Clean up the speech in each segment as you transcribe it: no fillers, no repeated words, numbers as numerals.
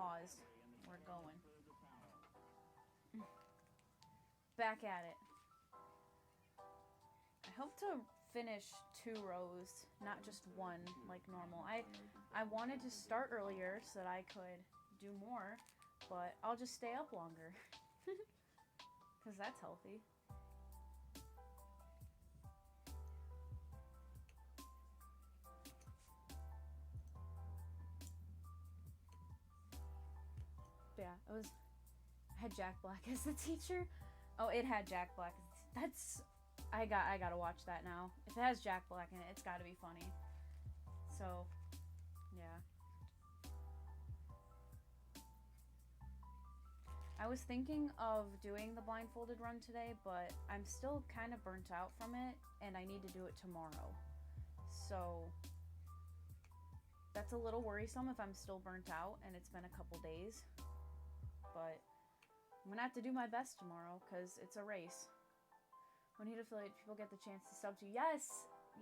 paused. We're going. Back at it. I hope to finish 2 rows, not just one like normal. I wanted to start earlier so that I could do more, but I'll just stay up longer. Because that's healthy. Yeah, I had Jack Black as the teacher. Oh, it had Jack Black. I gotta watch that now. If it has Jack Black in it, it's gotta be funny. So, yeah. I was thinking of doing the blindfolded run today, but I'm still kind of burnt out from it, and I need to do it tomorrow. So, that's a little worrisome if I'm still burnt out and it's been a couple days. But I'm gonna have to do my best tomorrow because it's a race. When you hit affiliate, people get the chance to sub to you. Yes!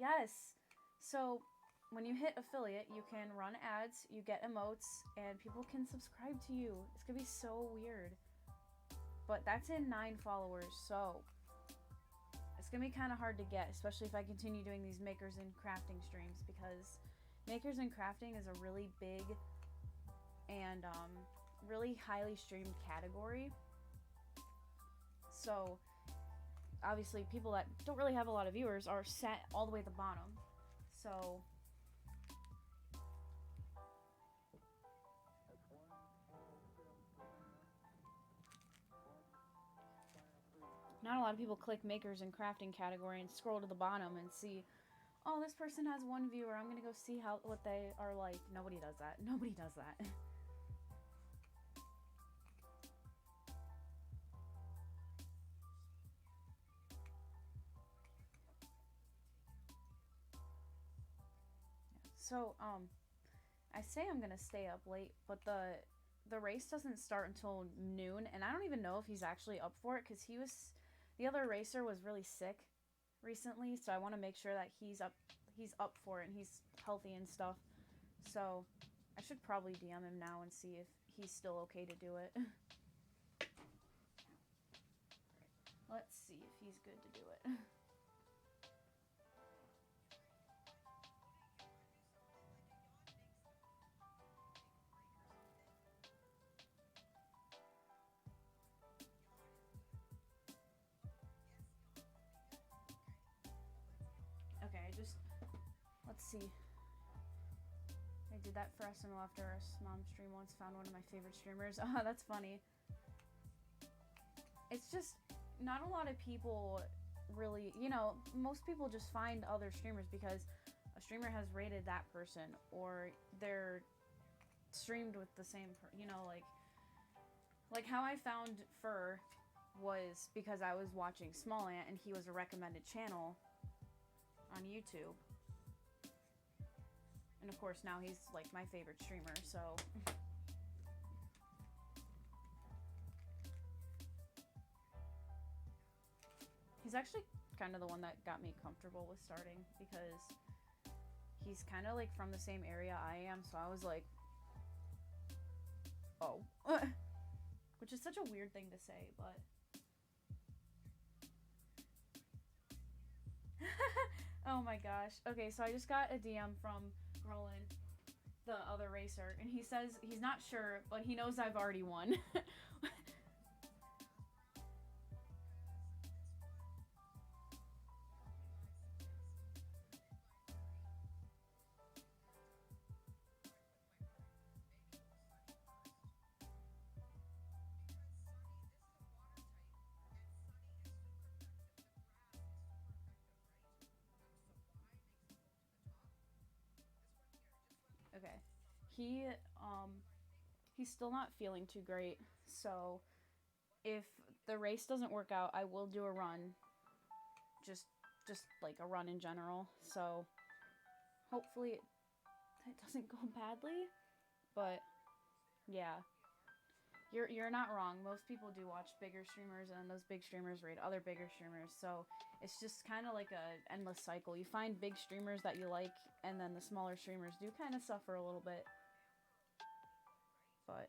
Yes! So, when you hit affiliate, you can run ads, you get emotes, and people can subscribe to you. It's gonna be so weird. But that's in 9 followers, so it's gonna be kind of hard to get, especially if I continue doing these makers and crafting streams, because makers and crafting is a really big and really highly streamed category. So obviously people that don't really have a lot of viewers are set all the way at the bottom. So not a lot of people click makers and crafting category and scroll to the bottom and see, oh, this person has 1 viewer, I'm gonna go see what they are like. Nobody does that. Nobody does that. So, I say I'm gonna stay up late, but the race doesn't start until noon, and I don't even know if he's actually up for it, because the other racer was really sick recently, so I want to make sure that he's up for it and he's healthy and stuff. So I should probably DM him now and see if he's still okay to do it. Let's see if he's good to do it. Okay, let's see. I did that for SMO after our mom stream once, found one of my favorite streamers. Oh, that's funny. It's just, not a lot of people really, most people just find other streamers because a streamer has rated that person, or they're streamed with the same, like how I found Fur was because I was watching Small Ant and he was a recommended channel on YouTube. And of course now he's like my favorite streamer, so he's actually kind of the one that got me comfortable with starting, because he's kind of like from the same area I am, so I was like, oh. Which is such a weird thing to say, but oh my gosh. Okay, so I just got a DM from Roland, the other racer, and he says he's not sure, but he knows I've already won. Okay. He's still not feeling too great, so if the race doesn't work out, I will do a run. Just like a run in general. So hopefully it doesn't go badly. But yeah. You're not wrong. Most people do watch bigger streamers, and those big streamers rate other bigger streamers. So it's just kind of like a endless cycle. You find big streamers that you like, and then the smaller streamers do kind of suffer a little bit. But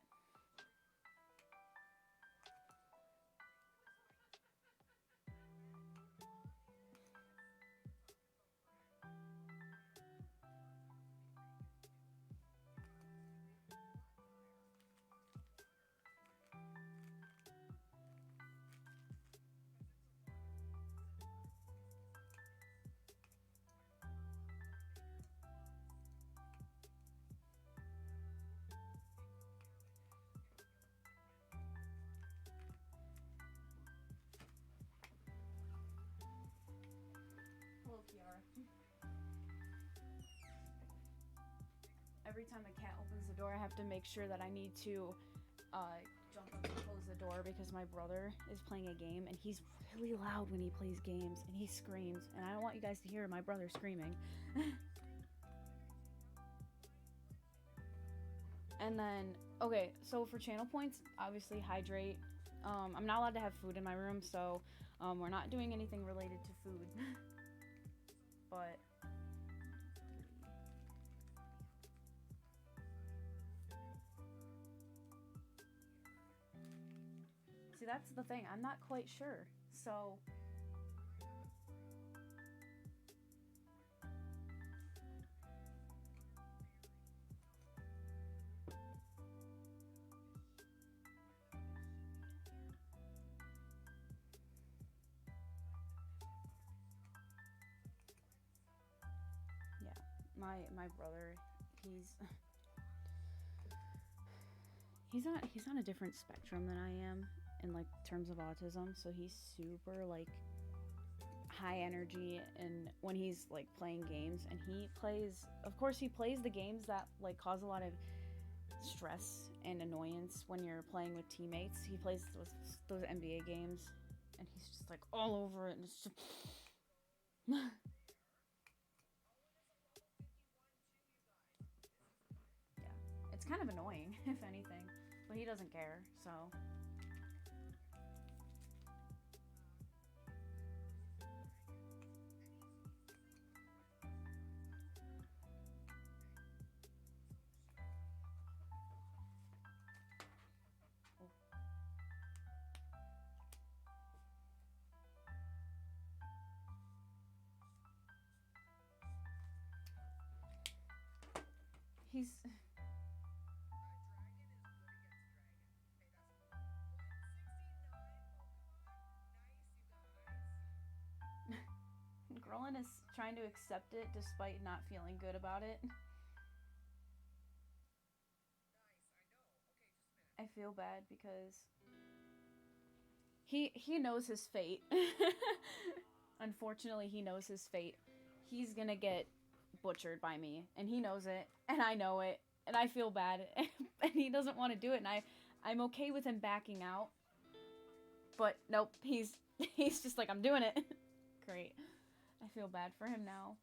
every time the cat opens the door, I have to make sure that I need to jump up and close the door because my brother is playing a game and he's really loud when he plays games and he screams, and I don't want you guys to hear my brother screaming. And then, okay, so for channel points, obviously hydrate. I'm not allowed to have food in my room, so we're not doing anything related to food. But see, that's the thing. I'm not quite sure. So my brother, he's on a different spectrum than I am in like terms of autism, so he's super like high energy, and when he's like playing games, and he plays the games that like cause a lot of stress and annoyance when you're playing with teammates. He plays those NBA games and he's just like all over it, and it's just it's kind of annoying, if anything, but he doesn't care, so. He's Grolin is trying to accept it despite not feeling good about it. I feel bad because he knows his fate. Unfortunately, he knows his fate. He's gonna get butchered by me, and he knows it, and I know it, and I feel bad, and he doesn't want to do it, and I'm okay with him backing out, but nope, he's just like, I'm doing it. Great. I feel bad for him now.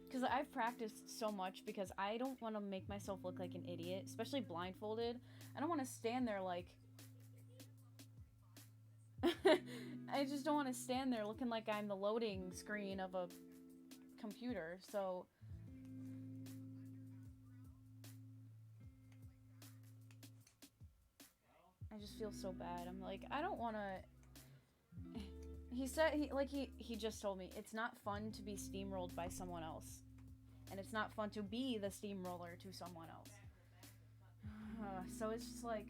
Because I've practiced so much, because I don't want to make myself look like an idiot, especially blindfolded. I don't want to stand there like... I just don't want to stand there looking like I'm the loading screen of a computer, so... I just feel so bad. I'm like, I don't want to... He said, he just told me, it's not fun to be steamrolled by someone else. And it's not fun to be the steamroller to someone else. So it's just like...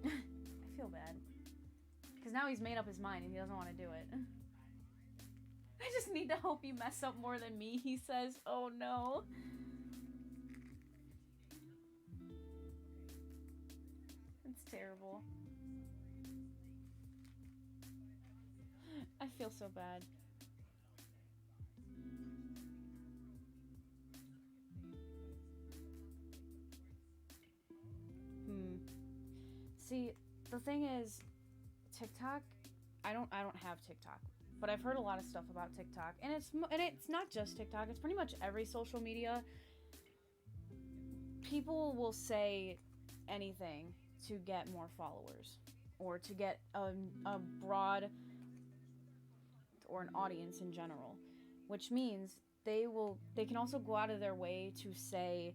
I feel bad. Because now he's made up his mind and he doesn't want to do it. I just need to hope you mess up more than me, he says. Oh no. It's terrible. I feel so bad. See, the thing is, TikTok, I don't have TikTok, but I've heard a lot of stuff about TikTok, and it's not just TikTok, it's pretty much every social media. People will say anything to get more followers, or to get a broad, or an audience in general, which means they can also go out of their way to say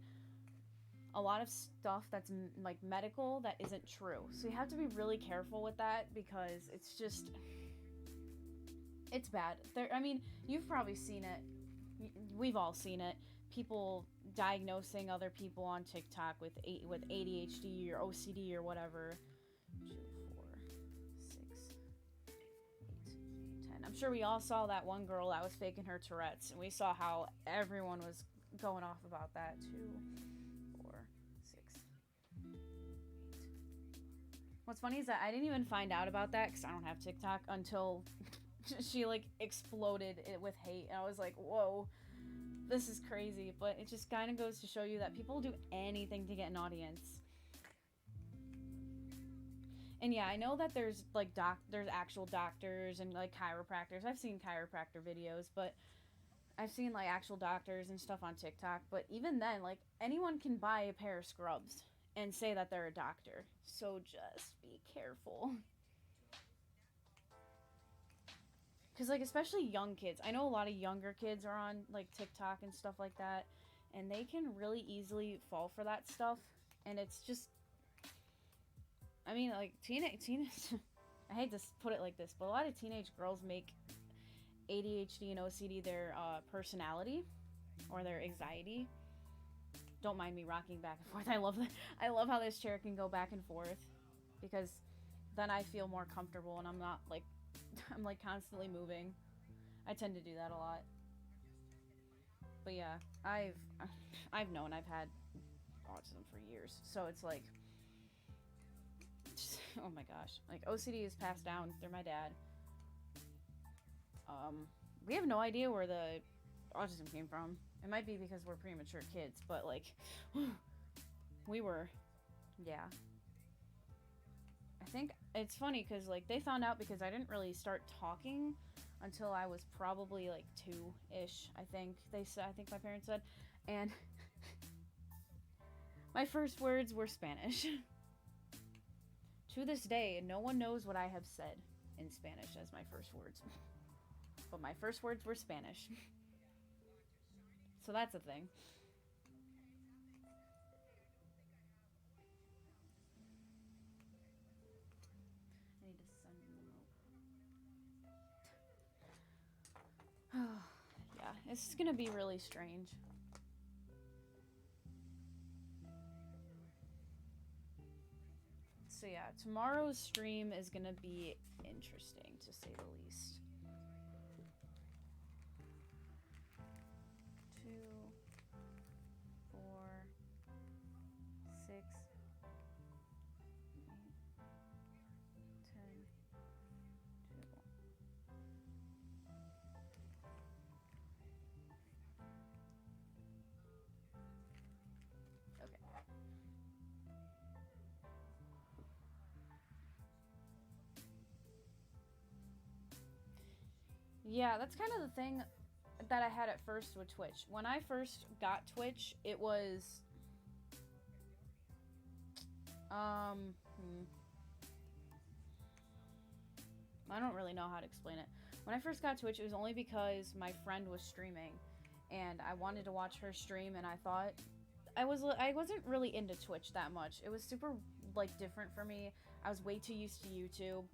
a lot of stuff that's like medical that isn't true. So you have to be really careful with that, because it's bad. I mean, you've probably seen it. We've all seen it. People diagnosing other people on TikTok with ADHD or OCD or whatever. 2, 4, 6, 8, 10. I'm sure we all saw that one girl that was faking her Tourette's, and we saw how everyone was going off about that. 2, 4, 6, 8. What's funny is that I didn't even find out about that because I don't have TikTok until she like exploded it with hate. And I was like, whoa, this is crazy. But it just kind of goes to show you that people do anything to get an audience. And yeah, I know that there's like there's actual doctors and like chiropractors. I've seen chiropractor videos, but I've seen like actual doctors and stuff on TikTok. But even then, like anyone can buy a pair of scrubs and say that they're a doctor. So just be careful. Because like especially young kids, I know a lot of younger kids are on like TikTok and stuff like that, and they can really easily fall for that stuff. And it's just, I mean, like teenage. I hate to put it like this, but a lot of teenage girls make ADHD and OCD their personality or their anxiety. Don't mind me rocking back and forth. I love that. I love how this chair can go back and forth because then I feel more comfortable and I'm not like I'm like constantly moving. I tend to do that a lot. But yeah, I've known I've had autism for years, so it's like oh my gosh, like OCD is passed down through my dad. We have no idea where the autism came from. It might be because we're premature kids, but like we were, yeah. I think it's funny because like they found out because I didn't really start talking until I was probably like 2-ish. I think they said. I think my parents said, and my first words were Spanish. To this day, no one knows what I have said in Spanish as my first words. But my first words were Spanish. So that's a thing. I need to send them over. Yeah, it's gonna be really strange. So yeah, tomorrow's stream is gonna be interesting to say the least. 2, 4, 6, 8, 10, 2. Okay. Yeah, that's kind of the thing that I had at first with Twitch. When I first got Twitch, it was I don't really know how to explain it. When I first got Twitch, it was only because my friend was streaming and I wanted to watch her stream, and I thought I wasn't really into Twitch that much. It was super like different for me. I was way too used to YouTube.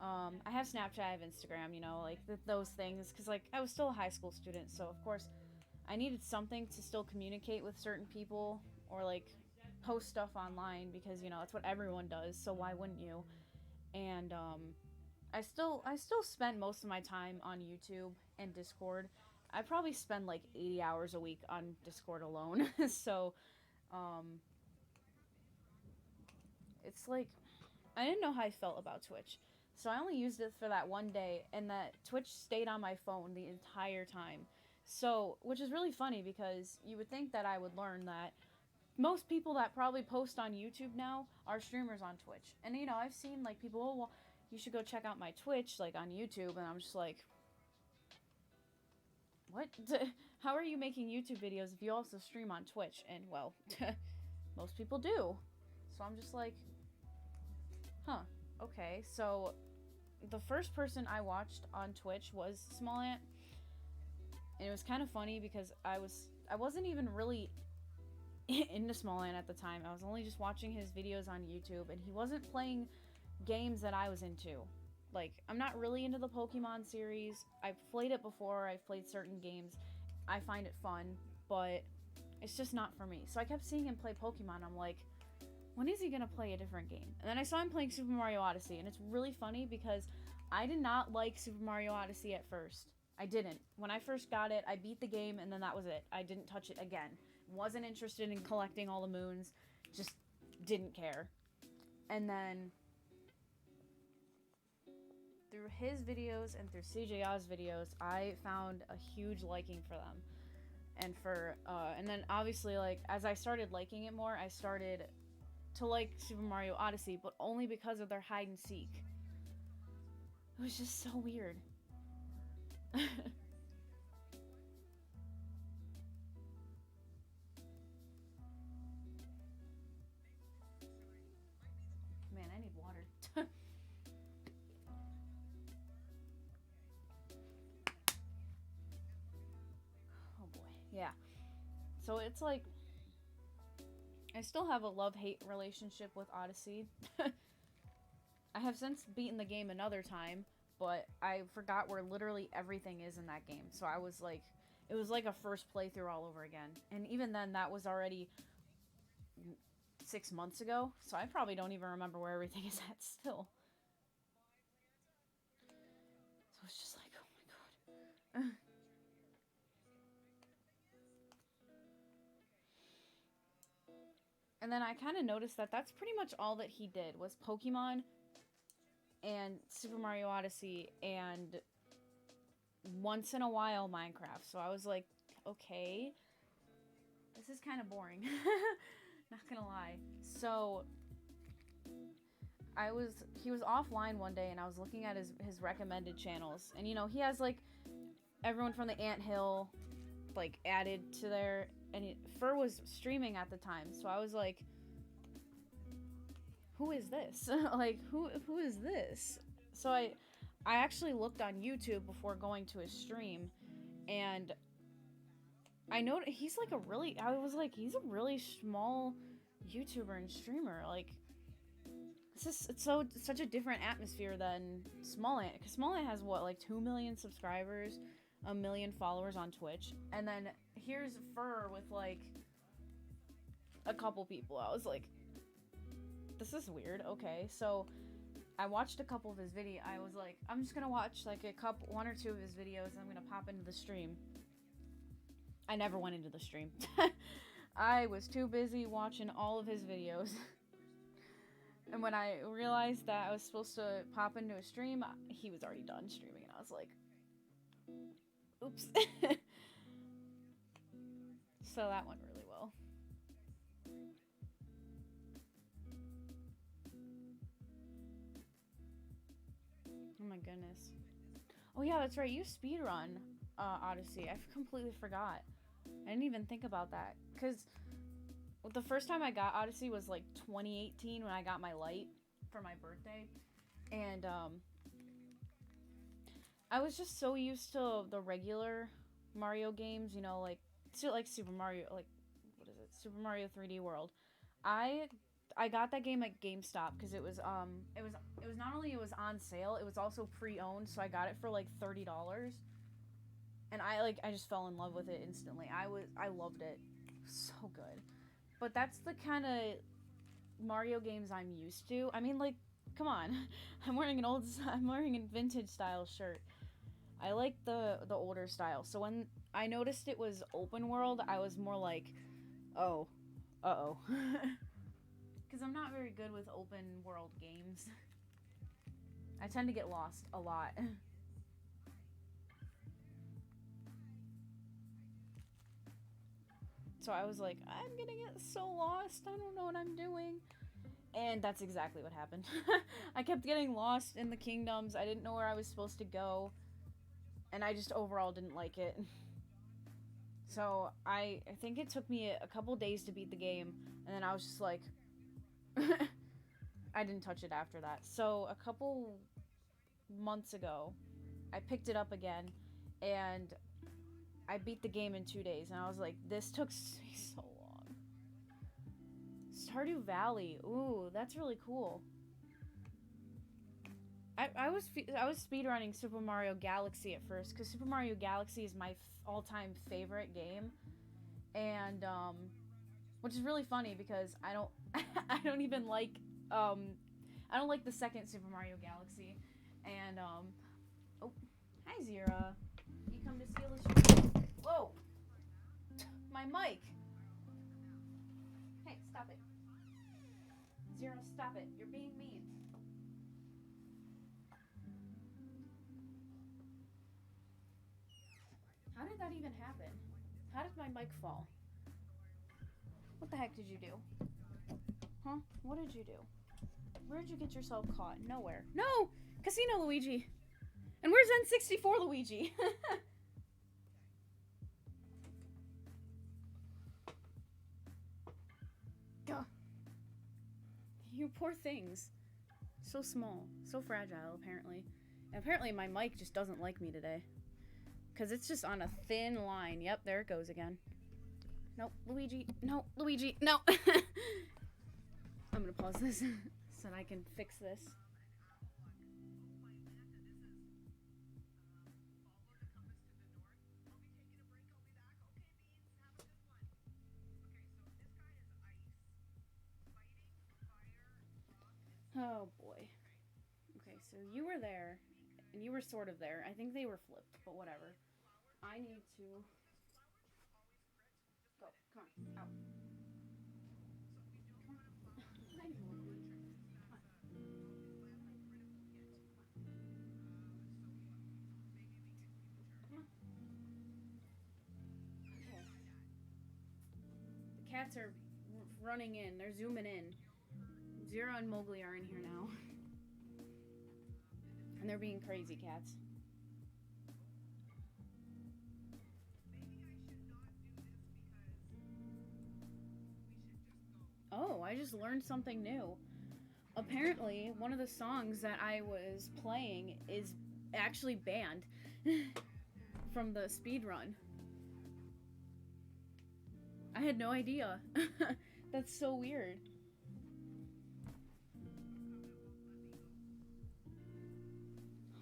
I have Snapchat, I have Instagram, you know, like those things, because like I was still a high school student, so of course I needed something to still communicate with certain people or like post stuff online because you know that's what everyone does. So why wouldn't you? And I still spend most of my time on YouTube and Discord. I probably spend like 80 hours a week on Discord alone. So um, it's like I didn't know how I felt about Twitch. So I only used it for that one day, and that Twitch stayed on my phone the entire time. So, which is really funny because you would think that I would learn that most people that probably post on YouTube now are streamers on Twitch. And you know, I've seen like people, oh, well, you should go check out my Twitch like on YouTube, and I'm just like, what? How are you making YouTube videos if you also stream on Twitch? And well, most people do. So I'm just like, huh, okay. So the first person I watched on Twitch was Small Ant. And it was kind of funny because I wasn't even really into Small Ant at the time. I was only just watching his videos on YouTube, and he wasn't playing games that I was into. Like, I'm not really into the Pokemon series. I've played it before. I've played certain games. I find it fun, but it's just not for me. So I kept seeing him play Pokemon. I'm like, when is he gonna play a different game? And then I saw him playing Super Mario Odyssey, and it's really funny because I did not like Super Mario Odyssey at first. I didn't. When I first got it, I beat the game, and then that was it. I didn't touch it again. Wasn't interested in collecting all the moons. Just didn't care. And then through his videos and through CJR's videos, I found a huge liking for them. And then obviously, like, as I started liking it more, I started to like Super Mario Odyssey, but only because of their hide and seek. It was just so weird. Man, I need water. Oh boy. Yeah. So it's like, I still have a love-hate relationship with Odyssey. I have since beaten the game another time, but I forgot where literally everything is in that game. So I was like, it was like a first playthrough all over again. And even then, that was already 6 months ago. So I probably don't even remember where everything is at still. So it's just like, oh my god. And then I kind of noticed that that's pretty much all that he did was Pokemon and Super Mario Odyssey and once in a while Minecraft. So I was like, okay, this is kind of boring. Not gonna lie. So he was offline one day and I was looking at his recommended channels. And you know, he has like everyone from the Anthill like added to there, and Fur was streaming at the time. So I was like, who is this? Like, who is this? So I actually looked on YouTube before going to his stream, and I know he's like I was like, he's a really small YouTuber and streamer. Like, it's such a different atmosphere than Smallant, because Smallant has what, like 2 million subscribers, 1 million followers on Twitch, and then here's Fur with like a couple people. I was like, this is weird. Okay, so I watched a couple of his videos. I was like, I'm just gonna watch like one or two of his videos, and I'm gonna pop into the stream. I never went into the stream. I was too busy watching all of his videos. And when I realized that I was supposed to pop into a stream, he was already done streaming, and I was like, oops. So that went really well. Oh my goodness. Oh yeah, that's right. You speedrun Odyssey. I completely forgot. I didn't even think about that. Because the first time I got Odyssey was like 2018 when I got my light for my birthday. And I was just so used to the regular Mario games, you know, like Super Mario, like, what is it? Super Mario 3D World. I got that game at GameStop because it was not only it was on sale, it was also pre-owned, so I got it for like $30. And I just fell in love with it instantly. I loved it. So good. But that's the kind of Mario games I'm used to. I mean, like, come on. I'm wearing a vintage style shirt. I like the older style. So when I noticed it was open world, I was more like, oh, uh-oh. Because I'm not very good with open world games. I tend to get lost a lot. So I was like, I'm gonna get so lost. I don't know what I'm doing. And that's exactly what happened. I kept getting lost in the kingdoms. I didn't know where I was supposed to go. And I just overall didn't like it. So I think it took me a couple days to beat the game. And then I was just like, I didn't touch it after that. So a couple months ago, I picked it up again. And I beat the game in 2 days. And I was like, this took me so long. Stardew Valley. Ooh, that's really cool. I was speedrunning Super Mario Galaxy at first, because Super Mario Galaxy is my all-time favorite game, and which is really funny because I don't even like I don't like the second Super Mario Galaxy, and oh, hi Zira, you come to steal the stream? Whoa, my mic! Hey, stop it, Zira, stop it! You're being mean. that even happen? How did my mic fall? What the heck did you do? Huh? What did you do? Where did you get yourself caught? Nowhere. No! Casino Luigi! And where's N64 Luigi? Gah. You poor things. So small. So fragile, apparently. And apparently my mic just doesn't like me today. Because it's just on a thin line. Yep, there it goes again. Nope, Luigi. No, Luigi. No! I'm gonna pause this so that I can fix this. Oh boy. Okay, so you were there, and you were sort of there. I think they were flipped, but whatever. I need to... Go, come on, out. Okay. The cats are running in. They're zooming in. Zero and Mowgli are in here now. And they're being crazy cats. Oh, I just learned something new. Apparently, one of the songs that I was playing is actually banned from the speedrun. I had no idea. That's so weird.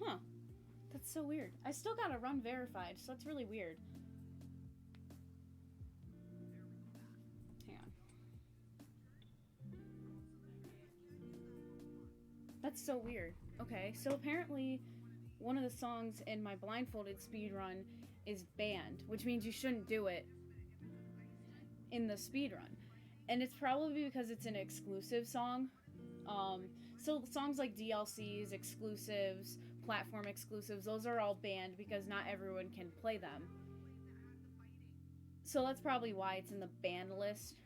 Huh. That's so weird. I still gotta run verified, so that's really weird. Hang on. That's so weird. Okay, so apparently one of the songs in my blindfolded speedrun is banned, which means you shouldn't do it in the speedrun. And it's probably because it's an exclusive song. So songs like DLCs, exclusives, platform exclusives, those are all banned because not everyone can play them. So that's probably why it's in the ban list.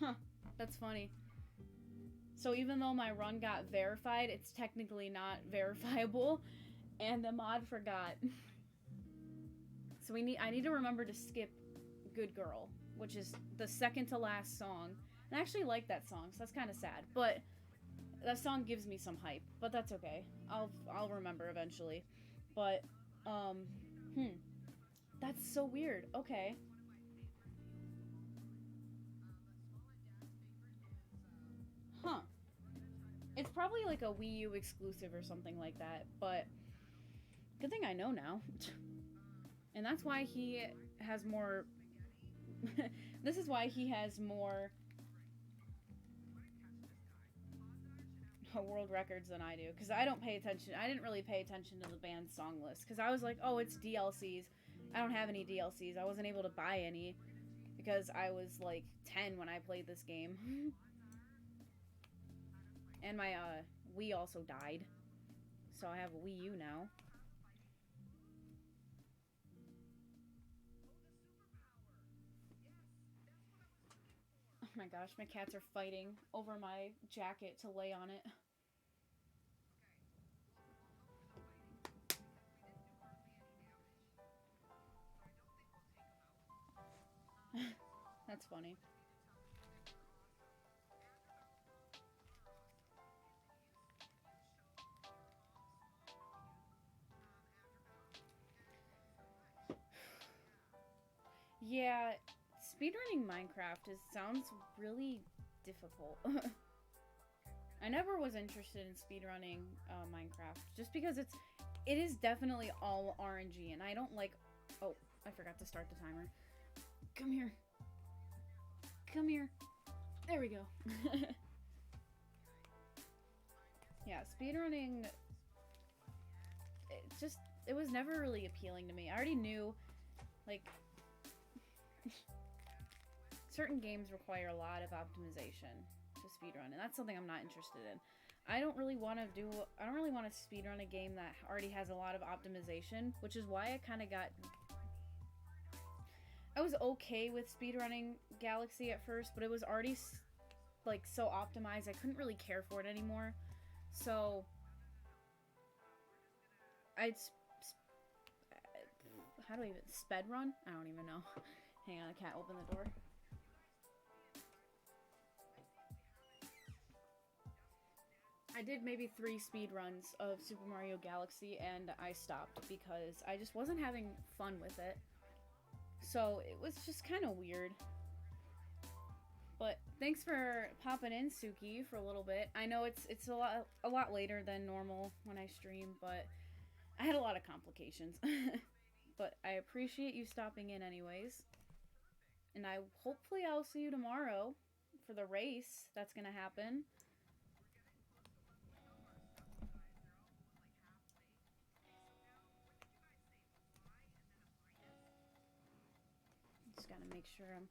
Huh, that's funny. So even though my run got verified, it's technically not verifiable, and the mod forgot. So I need to remember to skip Good Girl, which is the second to last song. And I actually like that song, so that's kind of sad. But that song gives me some hype, but that's okay. I'll remember eventually. But that's so weird. Okay. Huh. It's probably like a Wii U exclusive or something like that, but good thing I know now. And that's why he has more... This is why he has more world records than I do, because I don't pay attention. I didn't really pay attention to the band's song list, because I was like, oh, it's DLCs. I don't have any DLCs. I wasn't able to buy any, because I was like 10 when I played this game. And my Wii also died, so I have a Wii U now. Oh my gosh, my cats are fighting over my jacket to lay on it. That's funny. Yeah, speedrunning Minecraft sounds really difficult. I never was interested in speedrunning Minecraft, just because it is definitely all RNG, and I don't like... Oh, I forgot to start the timer. Come here. Come here. There we go. Yeah, speedrunning... It was never really appealing to me. I already knew, like... certain games require a lot of optimization to speedrun, and that's something I'm not interested in. I don't really want to speedrun a game that already has a lot of optimization, which is why I was okay with speedrunning Galaxy at first, but it was already like so optimized I couldn't really care for it anymore. So I'd how do I even sped run? I don't even know. Hang on, I can't open the door. I did maybe 3 speed runs of Super Mario Galaxy and I stopped because I just wasn't having fun with it. So it was just kind of weird. But thanks for popping in, Suki, for a little bit. I know it's a lot later than normal when I stream, but I had a lot of complications. But I appreciate you stopping in anyways. And hopefully I'll see you tomorrow for the race that's gonna happen. Just gotta make sure I'm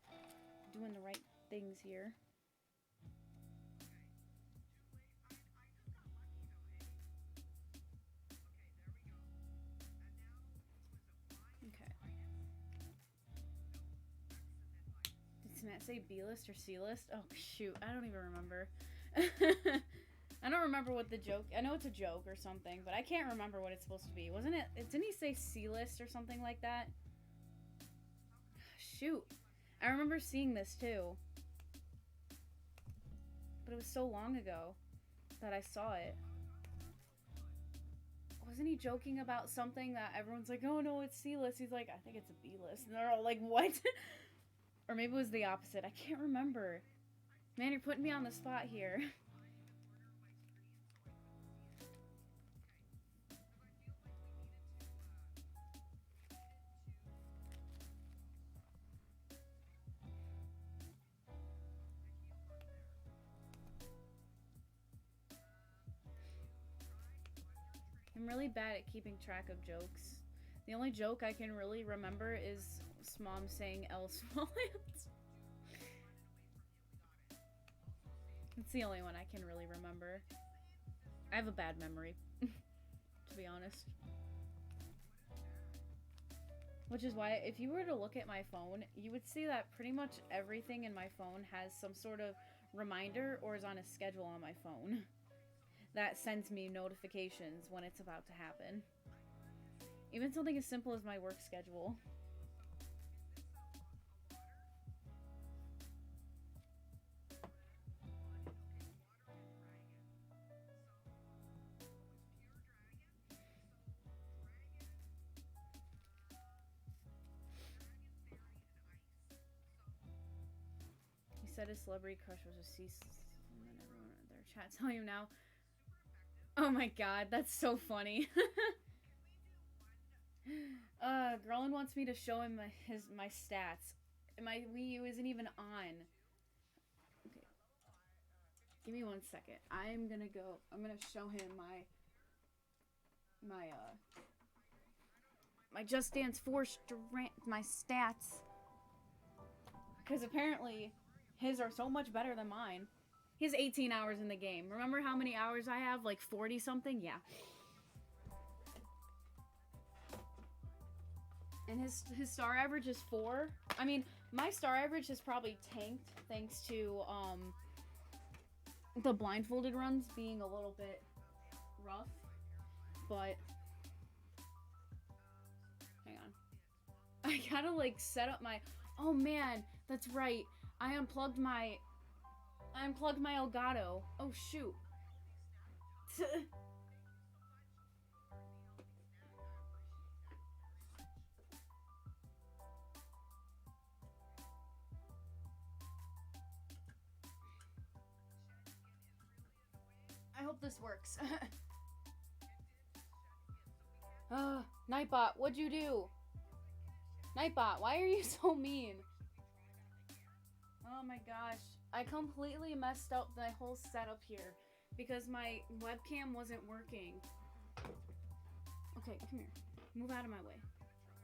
doing the right things here. Okay. Did Matt say B-list or C-list? Oh, shoot. I don't even remember. I don't remember what the joke... I know it's a joke or something, but I can't remember what it's supposed to be. Wasn't it... Didn't he say C-list or something like that? Shoot. I remember seeing this, too. But it was so long ago that I saw it. Wasn't he joking about something that everyone's like, oh no, it's C-list? He's like, I think it's a B-list. And they're all like, what? Or maybe it was the opposite. I can't remember. Man, you're putting me on the spot here. I'm really bad at keeping track of jokes. The only joke I can really remember is Mom saying L Smollett. It's the only one I can really remember. I have a bad memory, to be honest. Which is why, if you were to look at my phone, you would see that pretty much everything in my phone has some sort of reminder or is on a schedule on my phone that sends me notifications when it's about to happen. Even something as simple as my work schedule. He said his celebrity crush was a cease, and then everyone in their chat telling him now. Oh my god, that's so funny. Grelin wants me to show him my stats. My Wii U isn't even on. Okay. Give me 1 second. I'm gonna show him my Just Dance 4 my stats. Because apparently his are so much better than mine. He has 18 hours in the game. Remember how many hours I have? Like 40 something? Yeah. And his star average is 4. I mean, my star average has probably tanked thanks to the blindfolded runs being a little bit rough. But hang on. I gotta like set up my... Oh man, that's right. I unplugged my Elgato. Oh shoot. I hope this works. Nightbot, what'd you do? Nightbot, why are you so mean? Oh my gosh. I completely messed up the whole setup here because my webcam wasn't working. Okay, come here. Move out of my way.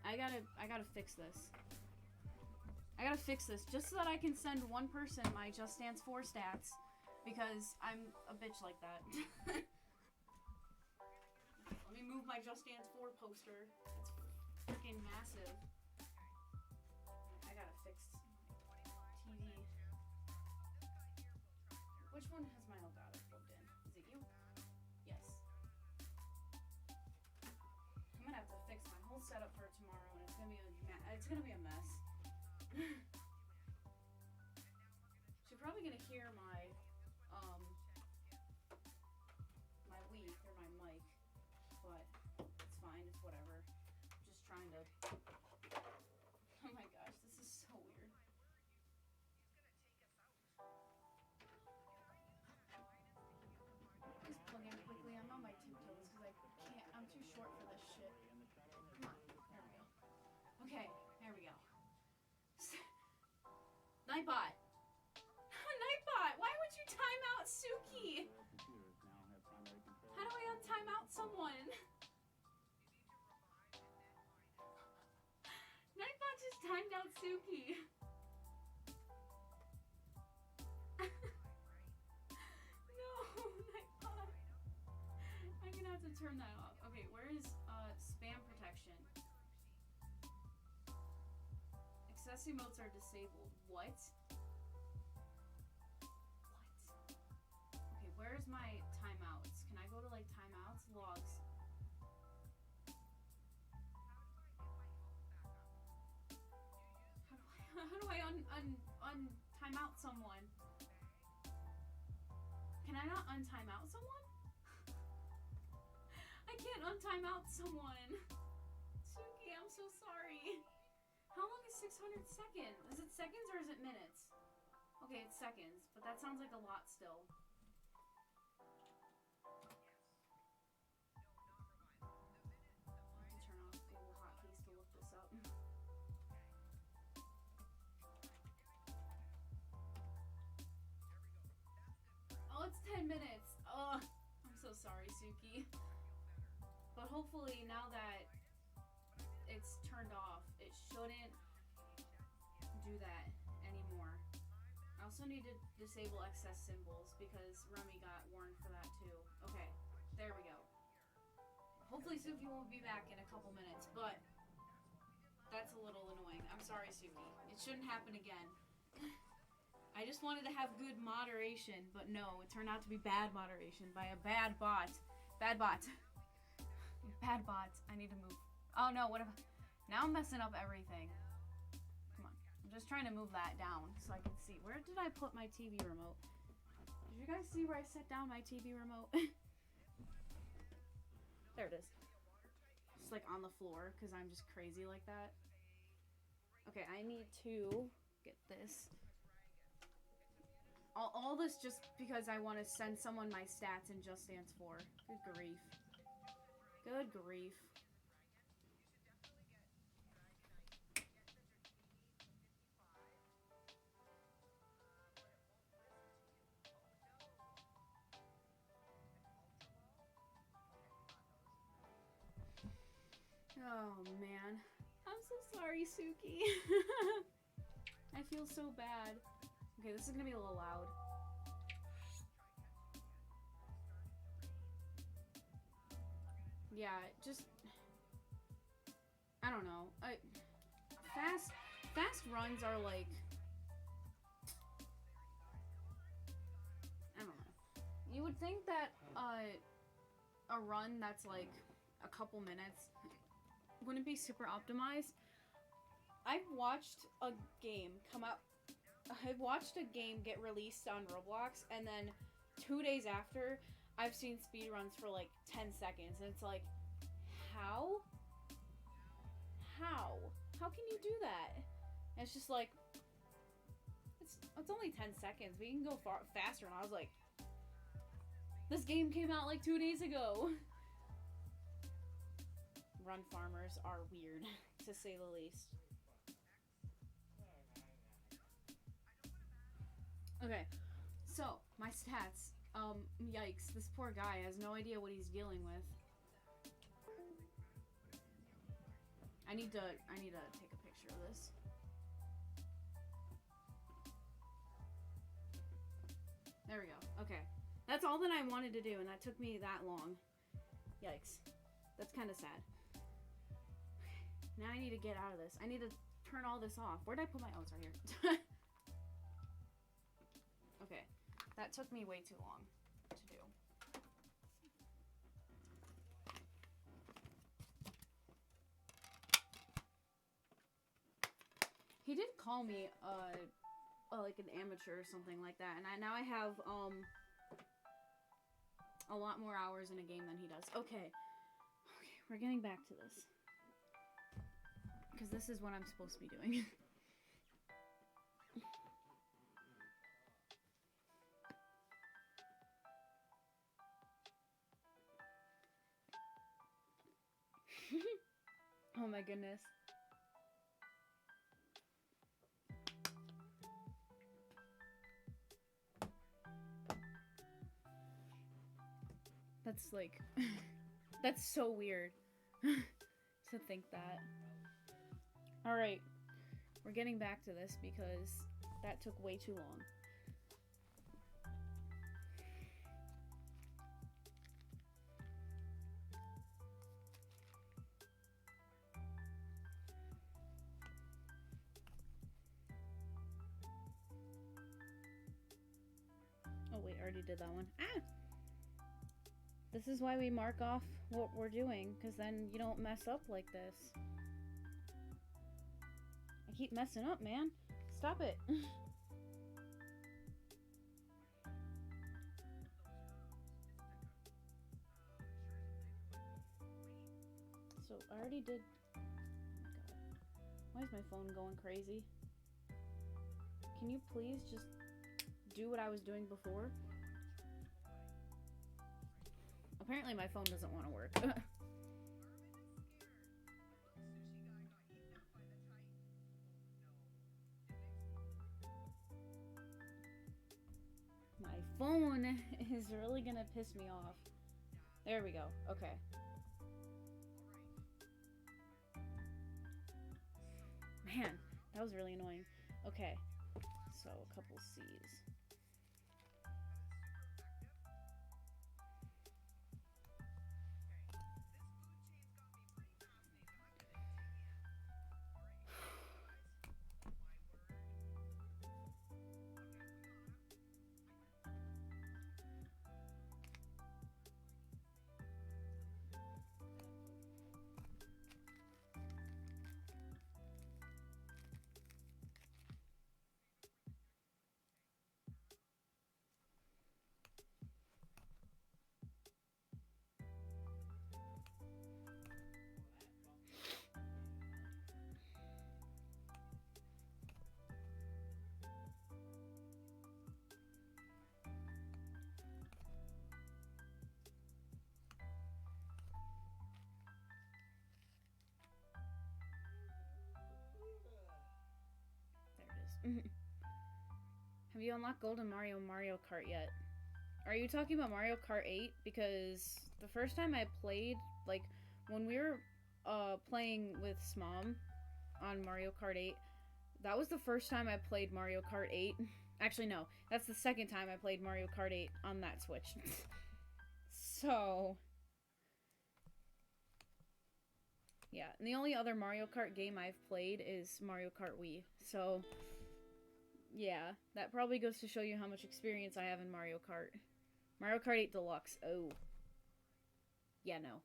I gotta fix this. I gotta fix this just so that I can send one person my Just Dance 4 stats because I'm a bitch like that. Let me move my Just Dance 4 poster. It's freaking massive. I gotta fix TV. Which one has my Elgato plugged in? Is it you? Yes. I'm gonna have to fix my whole setup for tomorrow, and it's gonna be a mess. So you're probably gonna hear my my Wii or my mic, but it's fine. It's whatever. I'm just trying to. Oh my gosh, this is so weird. Please plug in quickly. I'm on my tiptoes because I can't. I'm too short for this shit. Come on. There we go. Okay, there we go. Nightbot. Nightbot, why would you time out Suki? How do I untime out someone? Nightbot just timed out Suki. No, Nightbot. I'm gonna have to turn that off. Okay, where is spam protection? Access emotes are disabled. What? Okay, where's my timeouts? Can I go to like timeouts? Logs. How do I time out someone? Can I not untime out someone? I can't untime out someone. Suki, I'm so sorry. How long is 600 seconds? Is it seconds or is it minutes? Okay, it's seconds, but that sounds like a lot still. I have to turn off Google hotkeys to look this up. Oh, it's 10 minutes. Oh, I'm so sorry, Suki. But hopefully now that it's turned off, it shouldn't do that anymore. I also need to disable excess symbols because Remy got warned for that too. Okay, there we go. Hopefully Suki won't be back in a couple minutes, but that's a little annoying. I'm sorry, Suki. It shouldn't happen again. I just wanted to have good moderation, but no, it turned out to be bad moderation by a bad bot. Bad bot. Bad bots. I need to move. Oh no, what if... Now I'm messing up everything. Come on. I'm just trying to move that down so I can see. Where did I put my TV remote? Did you guys see where I set down my TV remote? There it is. Just like on the floor because I'm just crazy like that. Okay, I need to get this. All this just because I want to send someone my stats in Just Dance 4. Good grief. Good grief. Oh man. I'm so sorry, Suki. I feel so bad. Okay, this is gonna be a little loud. Yeah, just... I don't know. Fast runs are like... I don't know. You would think that a run that's like a couple minutes wouldn't be super optimized. I've watched a game come out. I've watched a game get released on Roblox, and then 2 days after, I've seen speedruns for like 10 seconds, and it's like, how? How? How can you do that? And it's just like, it's only 10 seconds. We can go far faster, and I was like, this game came out like 2 days ago. Run farmers are weird, to say the least. Okay, so, my stats. Yikes, this poor guy has no idea what he's dealing with. I need to take a picture of this. There we go. Okay. That's all that I wanted to do, and that took me that long. Yikes. That's kind of sad. Now I need to get out of this. I need to turn all this off. Where'd I put my... Oh, it's right here. Okay. That took me way too long to do. He did call me, like an amateur or something like that, and now I have, a lot more hours in a game than he does. Okay. Okay, we're getting back to this. Because this is what I'm supposed to be doing. Oh my goodness. That's like, that's so weird to think that. Alright, we're getting back to this because that took way too long. Oh wait, I already did that one. Ah! This is why we mark off what we're doing, because then you don't mess up like this. I keep messing up, man. Stop it. So, I already did... Oh my god. Why is my phone going crazy? Can you please just do what I was doing before? Apparently my phone doesn't want to work. My phone is really gonna piss me off. There we go. Okay. Man, that was really annoying. Okay. So, a couple C's. Have you unlocked Golden Mario Kart yet? Are you talking about Mario Kart 8? Because the first time I played, like, when we were playing with Smom on Mario Kart 8, that was the first time I played Mario Kart 8. Actually, no. That's the second time I played Mario Kart 8 on that Switch. So... yeah, and the only other Mario Kart game I've played is Mario Kart Wii. So... yeah, that probably goes to show you how much experience I have in Mario Kart. Mario Kart 8 Deluxe. Oh. Yeah, no.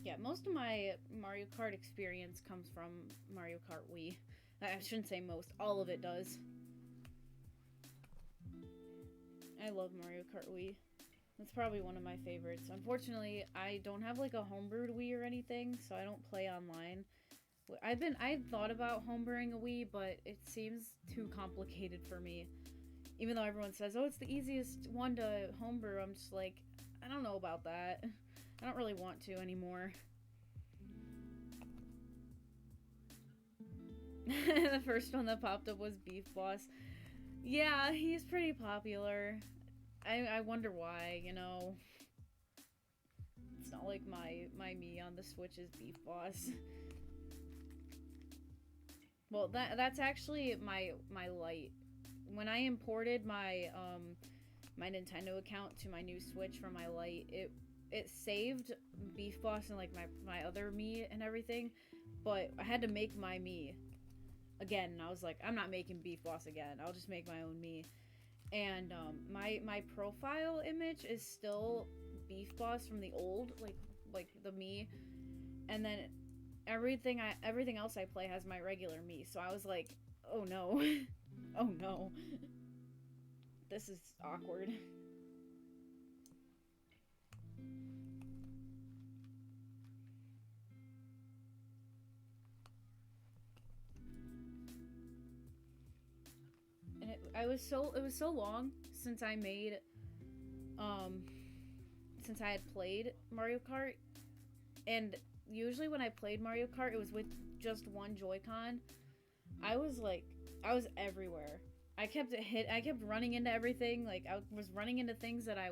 Yeah, most of my Mario Kart experience comes from Mario Kart Wii. I shouldn't say most. All of it does. I love Mario Kart Wii. That's probably one of my favorites. Unfortunately, I don't have like a homebrewed Wii or anything, so I don't play online. I thought about homebrewing a Wii, but it seems too complicated for me. Even though everyone says, oh, it's the easiest one to homebrew, I'm just like, I don't know about that. I don't really want to anymore. The first one that popped up was Beef Boss. Yeah, he's pretty popular. I wonder why, you know. It's not like my me on the Switch is Beef Boss. Well, that's actually my Lite. When I imported my my Nintendo account to my new Switch from my Lite, it saved Beef Boss and like my other me and everything, but I had to make my me again, and I was like, I'm not making Beef Boss again. I'll just make my own me. And my profile image is still Beef Boss from the old, like the me, and then everything else I play has my regular me. So I was like, oh no, oh no, this is awkward. And it was so long since I made since I had played Mario Kart, and usually when I played Mario Kart it was with just one Joy-Con. I was everywhere. I kept running into everything. Like I was running into things that I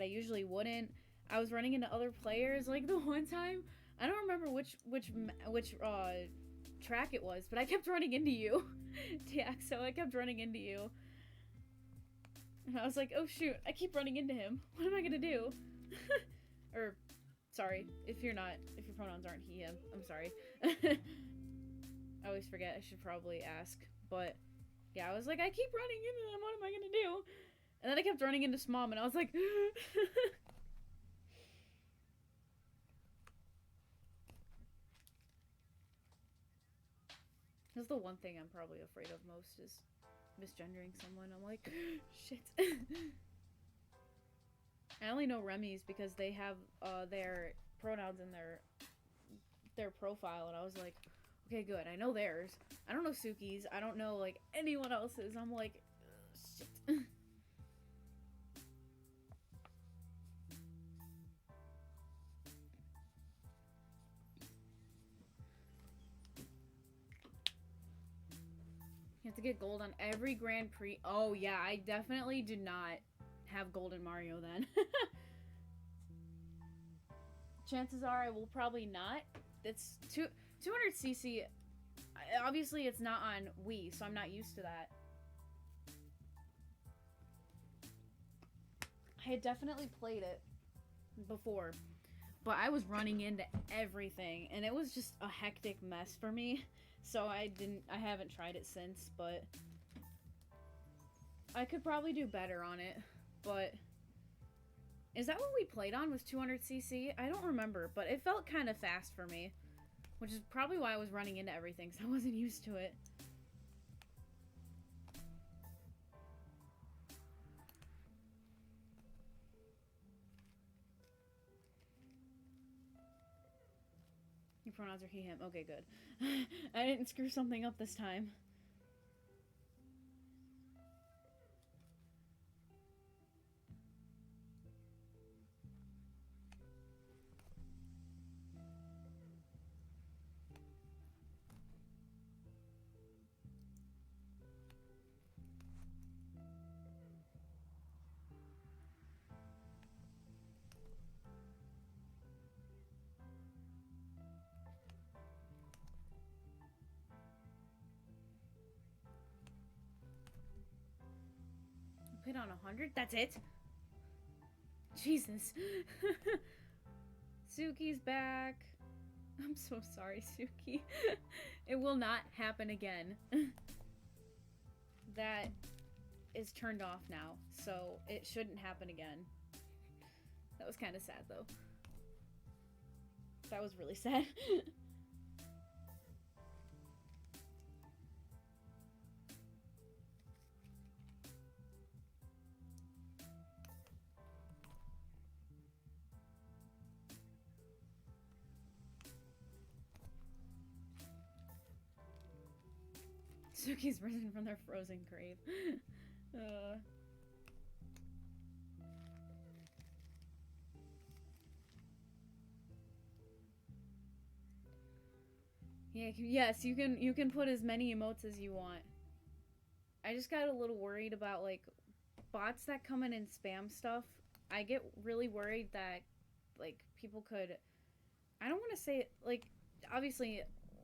usually wouldn't. I was running into other players. Like the one time, I don't remember which track it was, but I kept running into you. 2'x2, I kept running into you. And I was like, oh shoot, I keep running into him. What am I gonna do? Or, sorry, if your pronouns aren't he, him, I'm sorry. I always forget, I should probably ask. But, yeah, I was like, I keep running into them, what am I gonna do? And then I kept running into Smom, and I was like, that's the one thing I'm probably afraid of most is misgendering someone. I'm like, shit. I only know Remy's because they have their pronouns in their profile, and I was like, okay, good. I know theirs. I don't know Suki's. I don't know like anyone else's. I'm like, shit. You have to get gold on every Grand Prix. Oh yeah, I definitely do not have gold in Mario then. Chances are I will probably not. It's 200cc. Obviously, it's not on Wii, so I'm not used to that. I had definitely played it before, but I was running into everything, and it was just a hectic mess for me. So I haven't tried it since, but I could probably do better on it. But is that what we played on, was 200cc? I don't remember, but it felt kind of fast for me, which is probably why I was running into everything, because I wasn't used to it. Your pronouns are he, him. Okay, good. I didn't screw something up this time. Put on 100? That's it? Jesus. Suki's back. I'm so sorry, Suki. It will not happen again. That is turned off now, so it shouldn't happen again. That was kind of sad, though. That was really sad. Suki's risen from their frozen grave. Yeah, yes, you can put as many emotes as you want. I just got a little worried about like bots that come in and spam stuff. I get really worried that like people could, I don't want to say like, obviously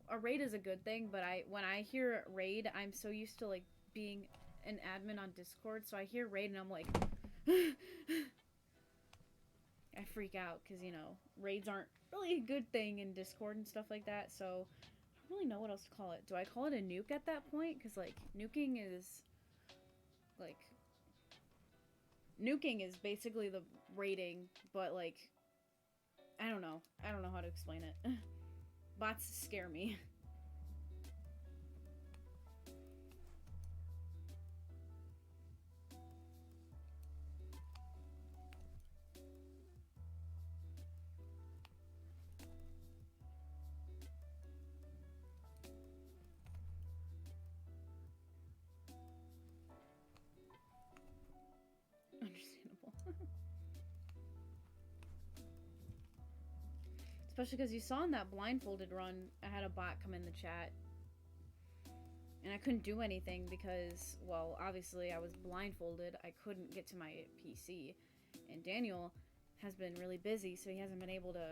a raid is a good thing, but I when I hear raid, I'm so used to like being an admin on Discord, so I hear raid and I'm like I freak out because, you know, raids aren't really a good thing in Discord and stuff like that. So I don't really know what else to call it. Do I call it a nuke at that point? Because, like, like, nuking is basically the raiding, but, like, I don't know. I don't know how to explain it. Bots scare me. Understandable. Especially because you saw in that blindfolded run, I had a bot come in the chat. And I couldn't do anything because, well, obviously I was blindfolded. I couldn't get to my PC. And Daniel has been really busy, so he hasn't been able to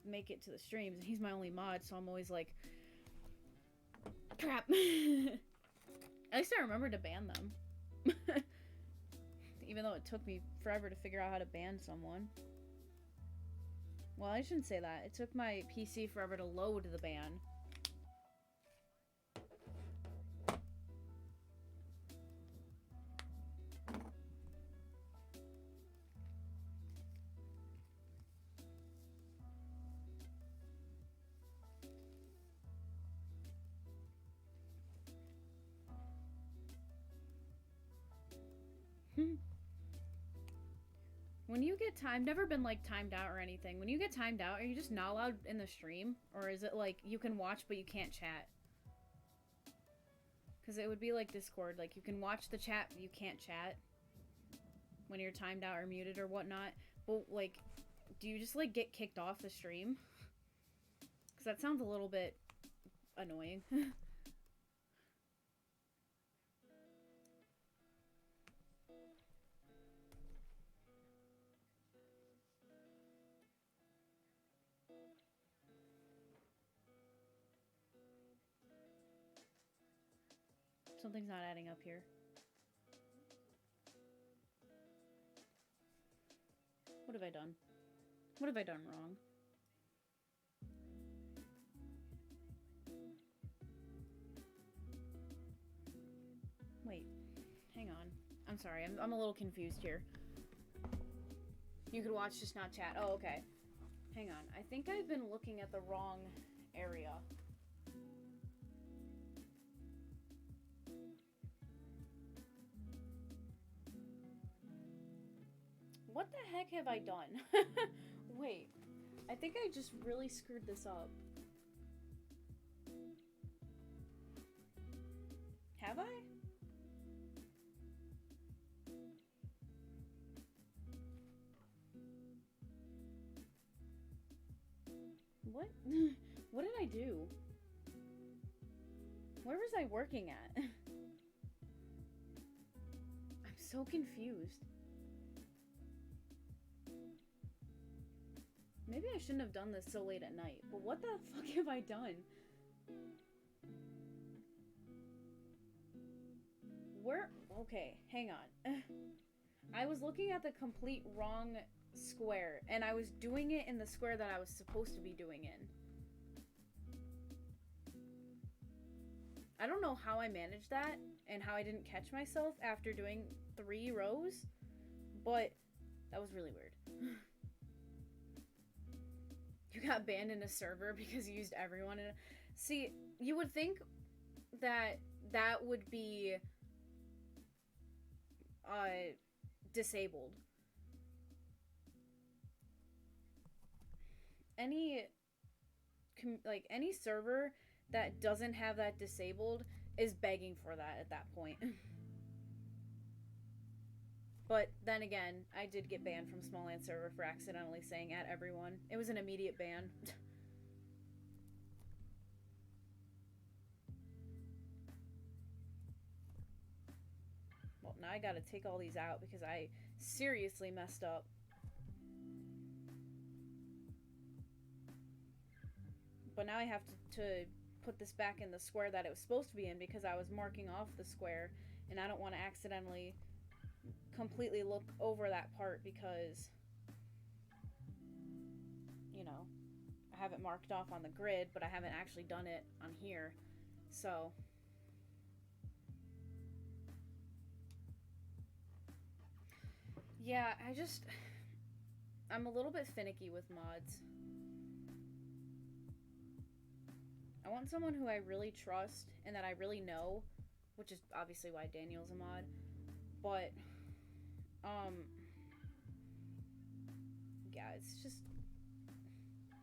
make it to the streams. And he's my only mod, so I'm always like, crap. At least I remember to ban them. Even though it took me forever to figure out how to ban someone. Well, I shouldn't say that. It took my PC forever to load the ban. When you get timed, never been like timed out or anything. When you get timed out, are you just not allowed in the stream? Or is it like you can watch but you can't chat? Because it would be like Discord. Like you can watch the chat but you can't chat when you're timed out or muted or whatnot. But like, do you just like get kicked off the stream? Because that sounds a little bit annoying. Something's not adding up here. What have I done? What have I done wrong? Wait, hang on. I'm sorry, I'm a little confused here. You could watch, just not chat. Oh, okay. Hang on. I think I've been looking at the wrong area. What the heck have I done? Wait. I think I just really screwed this up. Have I? What? What did I do? Where was I working at? I'm so confused. Maybe I shouldn't have done this so late at night, but what the fuck have I done? Where? Okay, hang on. I was looking at the complete wrong square, and I was doing it in the square that I was supposed to be doing in. I don't know how I managed that, and how I didn't catch myself after doing 3 rows, but that was really weird. You got banned in a server because you used everyone in a... See, you would think that that would be disabled. Any server that doesn't have that disabled is begging for that at that point. But then again, I did get banned from Small Land server for accidentally saying at everyone. It was an immediate ban. Now I gotta take all these out because I seriously messed up. But now I have to put this back in the square that it was supposed to be in because I was marking off the square, and I don't want to accidentally completely look over that part because, you know, I have it marked off on the grid, but I haven't actually done it on here. So yeah, I'm a little bit finicky with mods. I want someone who I really trust and that I really know, which is obviously why Daniel's a mod. But yeah, it's just,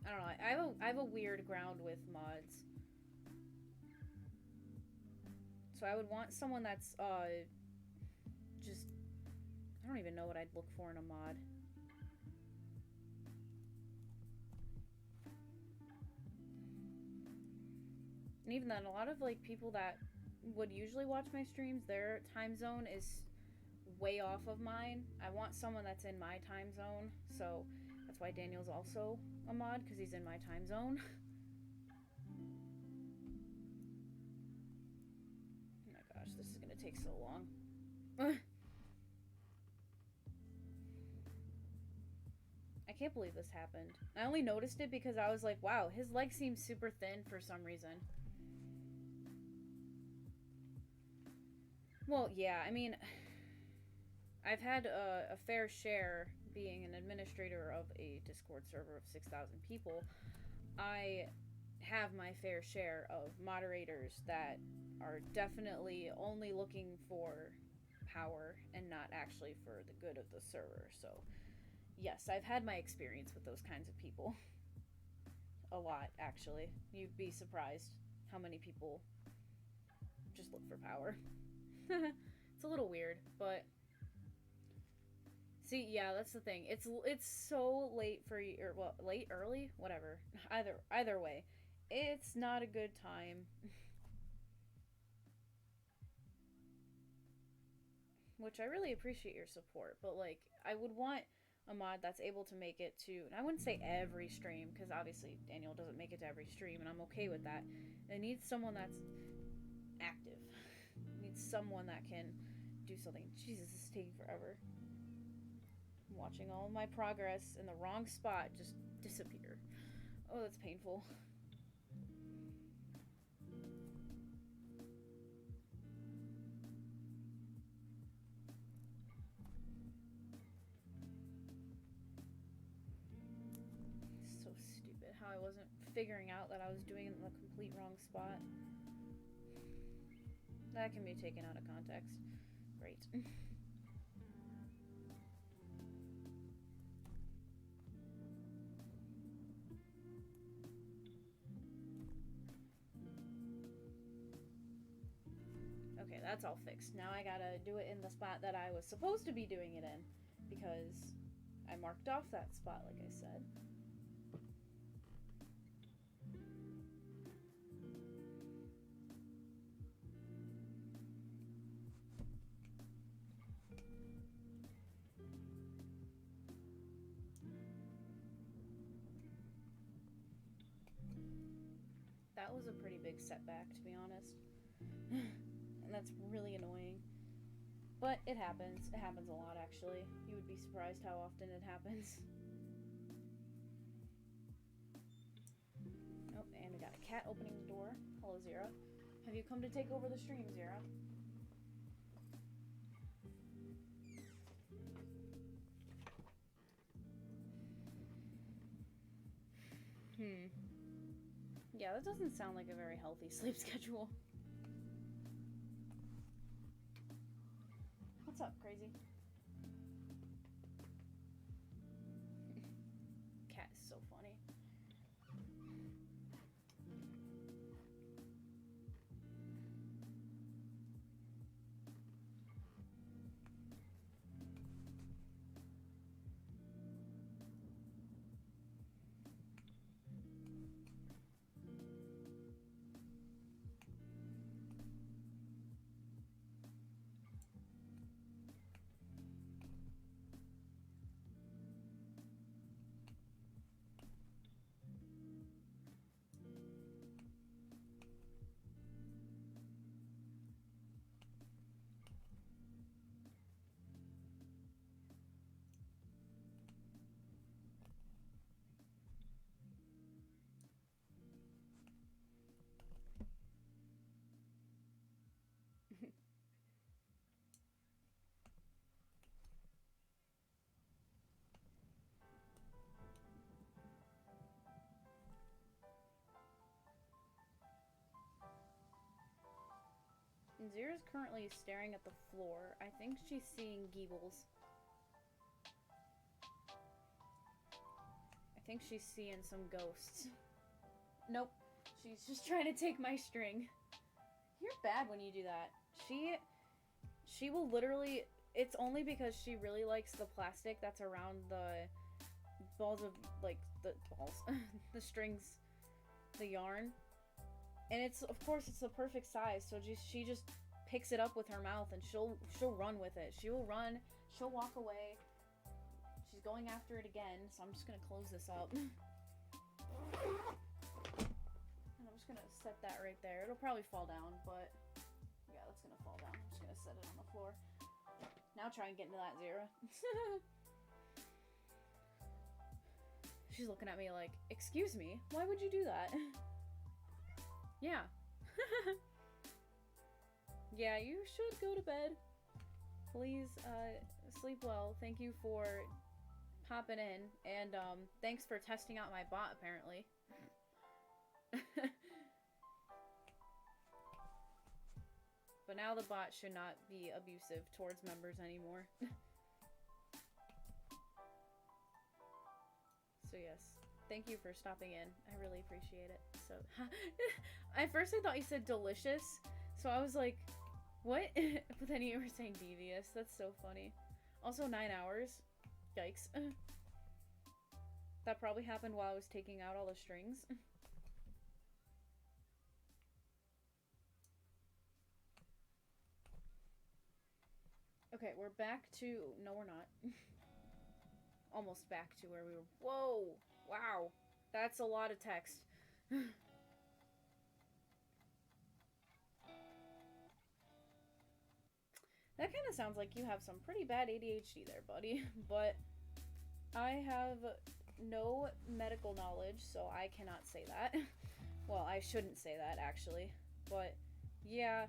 I don't know. I have a weird ground with mods. So I would want someone that's just, I don't even know what I'd look for in a mod. And even then, a lot of like people that would usually watch my streams, their time zone is way off of mine. I want someone that's in my time zone, so that's why Daniel's also a mod, because he's in my time zone. Oh my gosh, this is gonna take so long. I can't believe this happened. I only noticed it because I was like, wow, his leg seems super thin for some reason. Well, yeah, I mean, I've had a fair share being an administrator of a Discord server of 6,000 people. I have my fair share of moderators that are definitely only looking for power and not actually for the good of the server. So, yes, I've had my experience with those kinds of people. A lot, actually. You'd be surprised how many people just look for power. It's a little weird, but see, yeah, that's the thing. It's so late for you, or well, late, early, whatever. Either way, it's not a good time. Which I really appreciate your support, but like, I would want a mod that's able to make it to, and I wouldn't say every stream, because obviously Daniel doesn't make it to every stream, and I'm okay with that. It needs someone that's active. It needs someone that can do something. Jesus, this is taking forever. I'm watching all of my progress in the wrong spot just disappear. Oh, that's painful. So stupid how I wasn't figuring out that I was doing it in the complete wrong spot. That can be taken out of context. Great. Okay, that's all fixed. Now I gotta do it in the spot that I was supposed to be doing it in, because I marked off that spot, like I said. That was a pretty big setback, to be honest. And that's really annoying. But it happens. It happens a lot, actually. You would be surprised how often it happens. Oh, and we got a cat opening the door. Hello, Zira. Have you come to take over the stream, Zira? Yeah, that doesn't sound like a very healthy sleep schedule. What's up, crazy? Cat is so funny. Zira's currently staring at the floor. I think she's seeing Geebles. I think she's seeing some ghosts. Nope. She's just trying to take my string. You're bad when you do that. She will literally... It's only because she really likes the plastic that's around the balls of... Like, the balls. The strings. The yarn. And it's... Of course, it's the perfect size. So she just picks it up with her mouth and she'll run with it. She will run. She'll walk away. She's going after it again. So I'm just going to close this up. And I'm just going to set that right there. It'll probably fall down, but... Yeah, that's going to fall down. I'm just going to set it on the floor. Now try and get into that, Zira. She's looking at me like, excuse me, why would you do that? Yeah. Yeah, you should go to bed. Please, sleep well. Thank you for popping in. And, thanks for testing out my bot, apparently. But now the bot should not be abusive towards members anymore. So yes, thank you for stopping in. I really appreciate it. So, at first I thought you said delicious, so I was like, what? But then you were saying devious. That's so funny. Also 9 hours. Yikes. That probably happened while I was taking out all the strings. Okay, we're back to... No, we're not. Almost back to where we were. Whoa! Wow! That's a lot of text. That kind of sounds like you have some pretty bad ADHD there, buddy. But I have no medical knowledge, so I cannot say that. Well, I shouldn't say that, actually. But, yeah...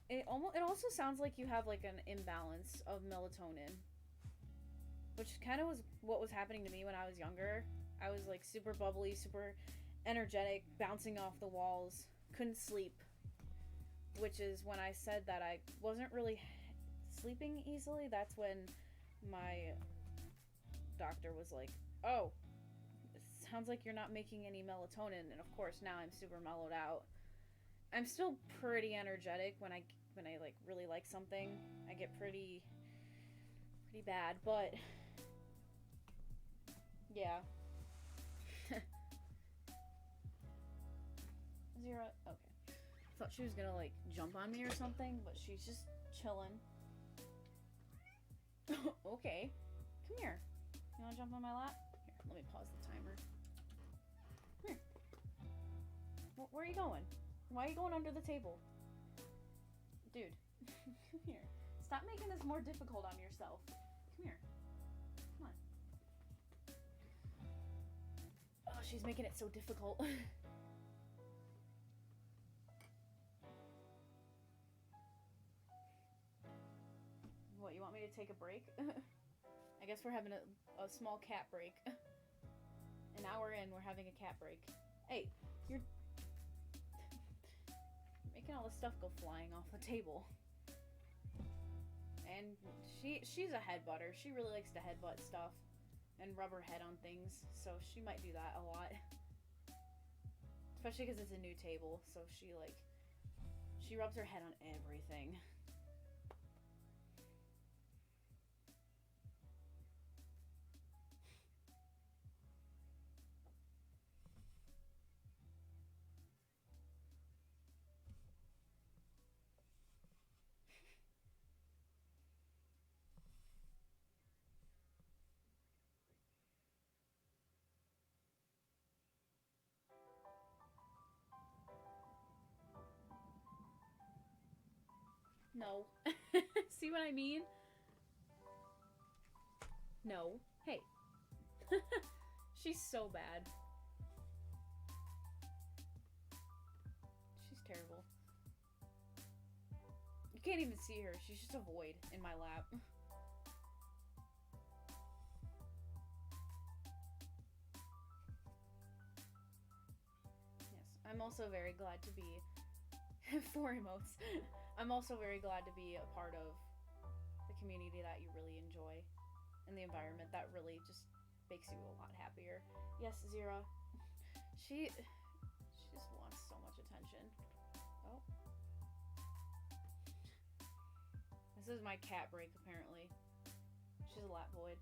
It also sounds like you have, like, an imbalance of melatonin. Which kind of was what was happening to me when I was younger. I was, like, super bubbly, super energetic, bouncing off the walls, couldn't sleep. Which is when I said that I wasn't really sleeping easily. That's when my doctor was like, oh, it sounds like you're not making any melatonin. And, of course, now I'm super mellowed out. I'm still pretty energetic when I like really like something. I get pretty bad, but yeah. Zira, okay. Thought she was gonna like jump on me or something, but she's just chilling. Okay, come here. You wanna jump on my lap? Here, let me pause the timer. Come here. Where are you going? Why are you going under the table? Dude, come here. Stop making this more difficult on yourself. Come here. Come on. Oh, she's making it so difficult. What, you want me to take a break? I guess we're having a small cat break. An hour in, we're having a cat break. Hey, you're... making all the stuff go flying off the table. And she's a headbutter. She really likes to headbutt stuff and rub her head on things, so she might do that a lot. Especially because it's a new table, so she rubs her head on everything. No. See what I mean? No. Hey. She's so bad. She's terrible. You can't even see her. She's just a void in my lap. Yes, I'm also very glad to be 4 emotes. I'm also very glad to be a part of the community that you really enjoy and the environment that really just makes you a lot happier. Yes, Zira. She just wants so much attention. Oh. This is my cat break, apparently. She's a lap void.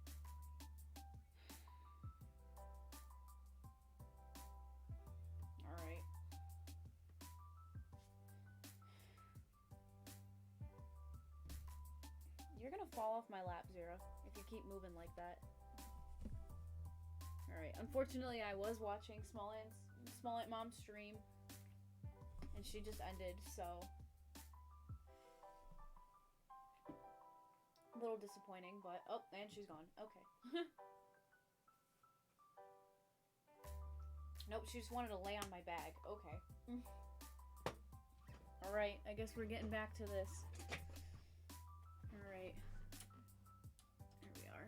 Alright. You're gonna fall off my lap, Zira, if you keep moving like that. Alright, unfortunately I was watching Small Ant Mom's stream, and she just ended, so... a little disappointing, but... oh, and she's gone. Okay. Nope, she just wanted to lay on my bag. Okay. Alright, I guess we're getting back to this. Alright. Here we are.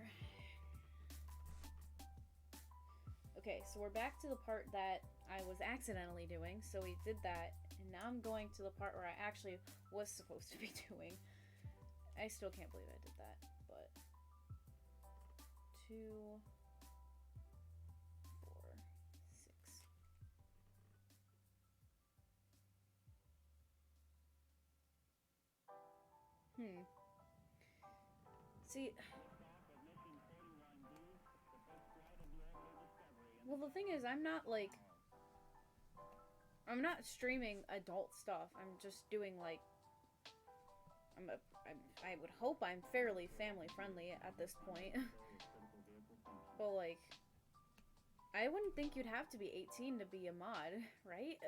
Okay, so we're back to the part that I was accidentally doing, so we did that, and now I'm going to the part where I actually was supposed to be doing. I still can't believe I did that, but... 2, 4, 6. See... well, the thing is, I'm not, like... I'm not streaming adult stuff. I'm just doing, like... I would hope I'm fairly family-friendly at this point. But, like... I wouldn't think you'd have to be 18 to be a mod, right?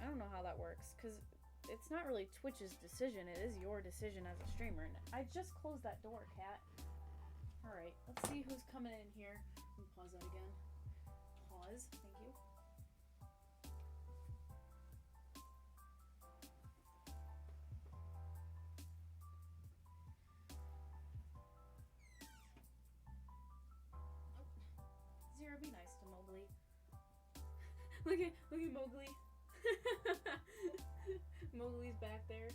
I don't know how that works, because it's not really Twitch's decision. It is your decision as a streamer. And I just closed that door, cat. Alright, let's see who's coming in here. Let me pause that again. Pause, thank you. Zira, be nice to Mowgli. look at Mowgli. Mowgli's back there.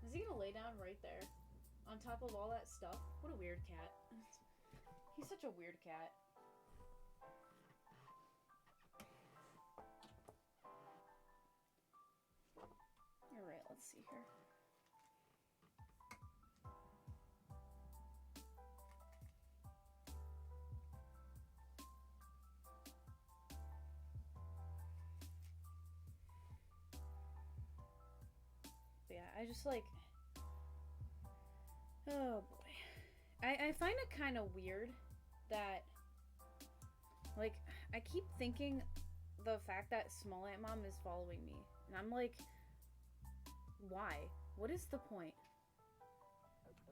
Is he gonna lay down right there? On top of all that stuff? What a weird cat. He's such a weird cat. Alright, let's see here. But yeah, I just like... oh boy. I find it kind of weird that, like, I keep thinking the fact that Small Ant Mom is following me. And I'm like, why? What is the point?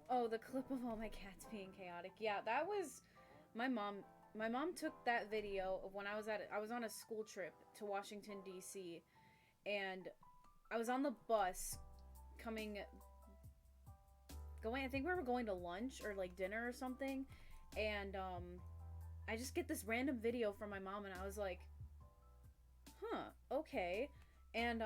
Oh, the clip of all my cats being chaotic. Yeah, that was my mom. My mom took that video of when I was on a school trip to Washington, D.C. And I was on the bus I think we were going to lunch or like dinner or something, and I just get this random video from my mom, and I was like, huh, okay. And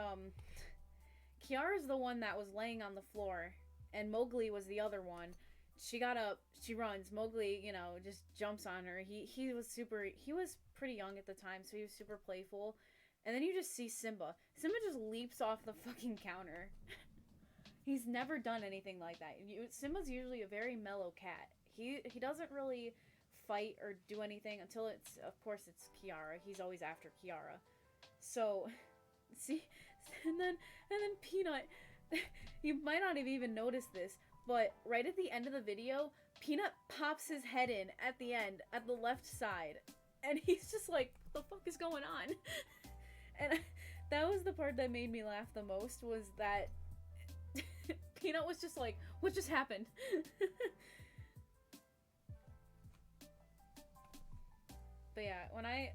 Kiara's the one that was laying on the floor, and Mowgli was the other one. She got up, she runs. Mowgli, you know, just jumps on her. He was pretty young at the time, so he was super playful. And then you just see Simba. Simba just leaps off the fucking counter. He's never done anything like that. Simba's usually a very mellow cat. He doesn't really fight or do anything until it's, of course, it's Kiara. He's always after Kiara. So, see, and then Peanut, you might not have even noticed this, but right at the end of the video, Peanut pops his head in at the end, at the left side, and he's just like, what the fuck is going on? And that was the part that made me laugh the most, was that Peanut was just like, what just happened? But yeah, when I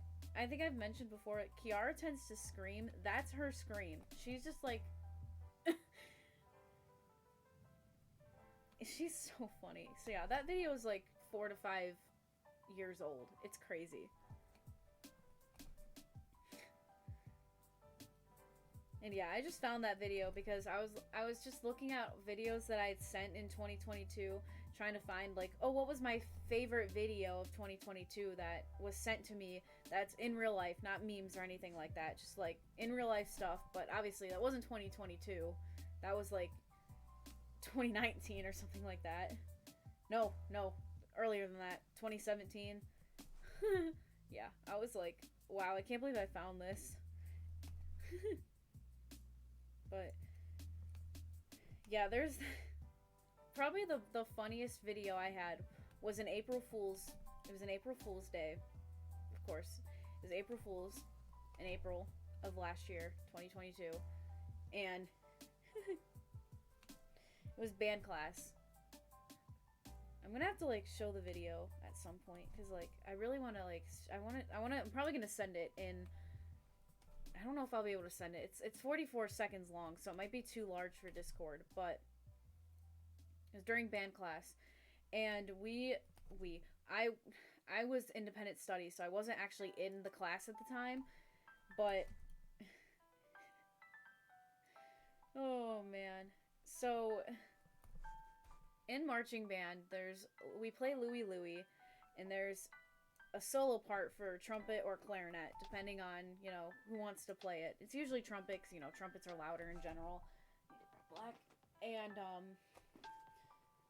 think I've mentioned before, Kiara tends to scream. That's her scream. She's just like... she's so funny. So yeah, that video is like 4 to 5 years old. It's crazy. And yeah, I just found that video because I was just looking at videos that I had sent in 2022, trying to find like, oh, what was my favorite video of 2022 that was sent to me that's in real life, not memes or anything like that, just like in real life stuff. But obviously that wasn't 2022. That was like 2019 or something like that. No, earlier than that, 2017. Yeah, I was like, wow, I can't believe I found this. But yeah, there's probably the funniest video I had was an April Fool's. It was an April Fool's Day, of course. It was April Fool's in April of last year, 2022, and it was band class. I'm gonna have to like show the video at some point because like I really want to like I'm probably gonna send it in. I don't know if I'll be able to send it. It's 44 seconds long, so it might be too large for Discord, but it was during band class, and I was independent study, so I wasn't actually in the class at the time, but oh man. So in marching band, we play Louie Louie, and there's a solo part for trumpet or clarinet, depending on, you know, who wants to play it. It's usually trumpet, 'cause, you know, trumpets are louder in general. Black. And,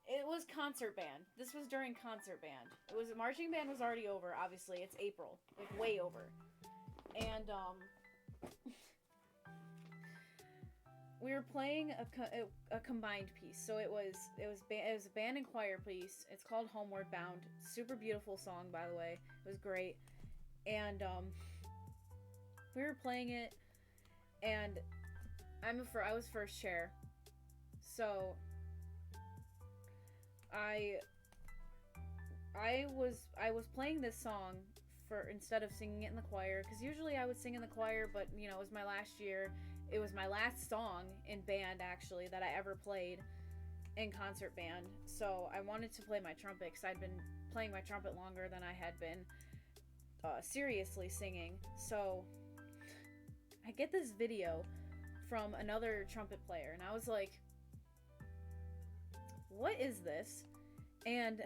it was concert band. This was during concert band. Marching band was already over, obviously. It's April. Like, way over. And, we were playing a combined piece. So it was a band and choir piece. It's called Homeward Bound. Super beautiful song, by the way. It was great. And we were playing it, and I was first chair. So I was playing this song instead of singing it in the choir, because usually I would sing in the choir, but you know, it was my last year. It was my last song in band, actually, that I ever played in concert band. So I wanted to play my trumpet because I'd been playing my trumpet longer than I had been seriously singing. So I get this video from another trumpet player, and I was like, what is this? And,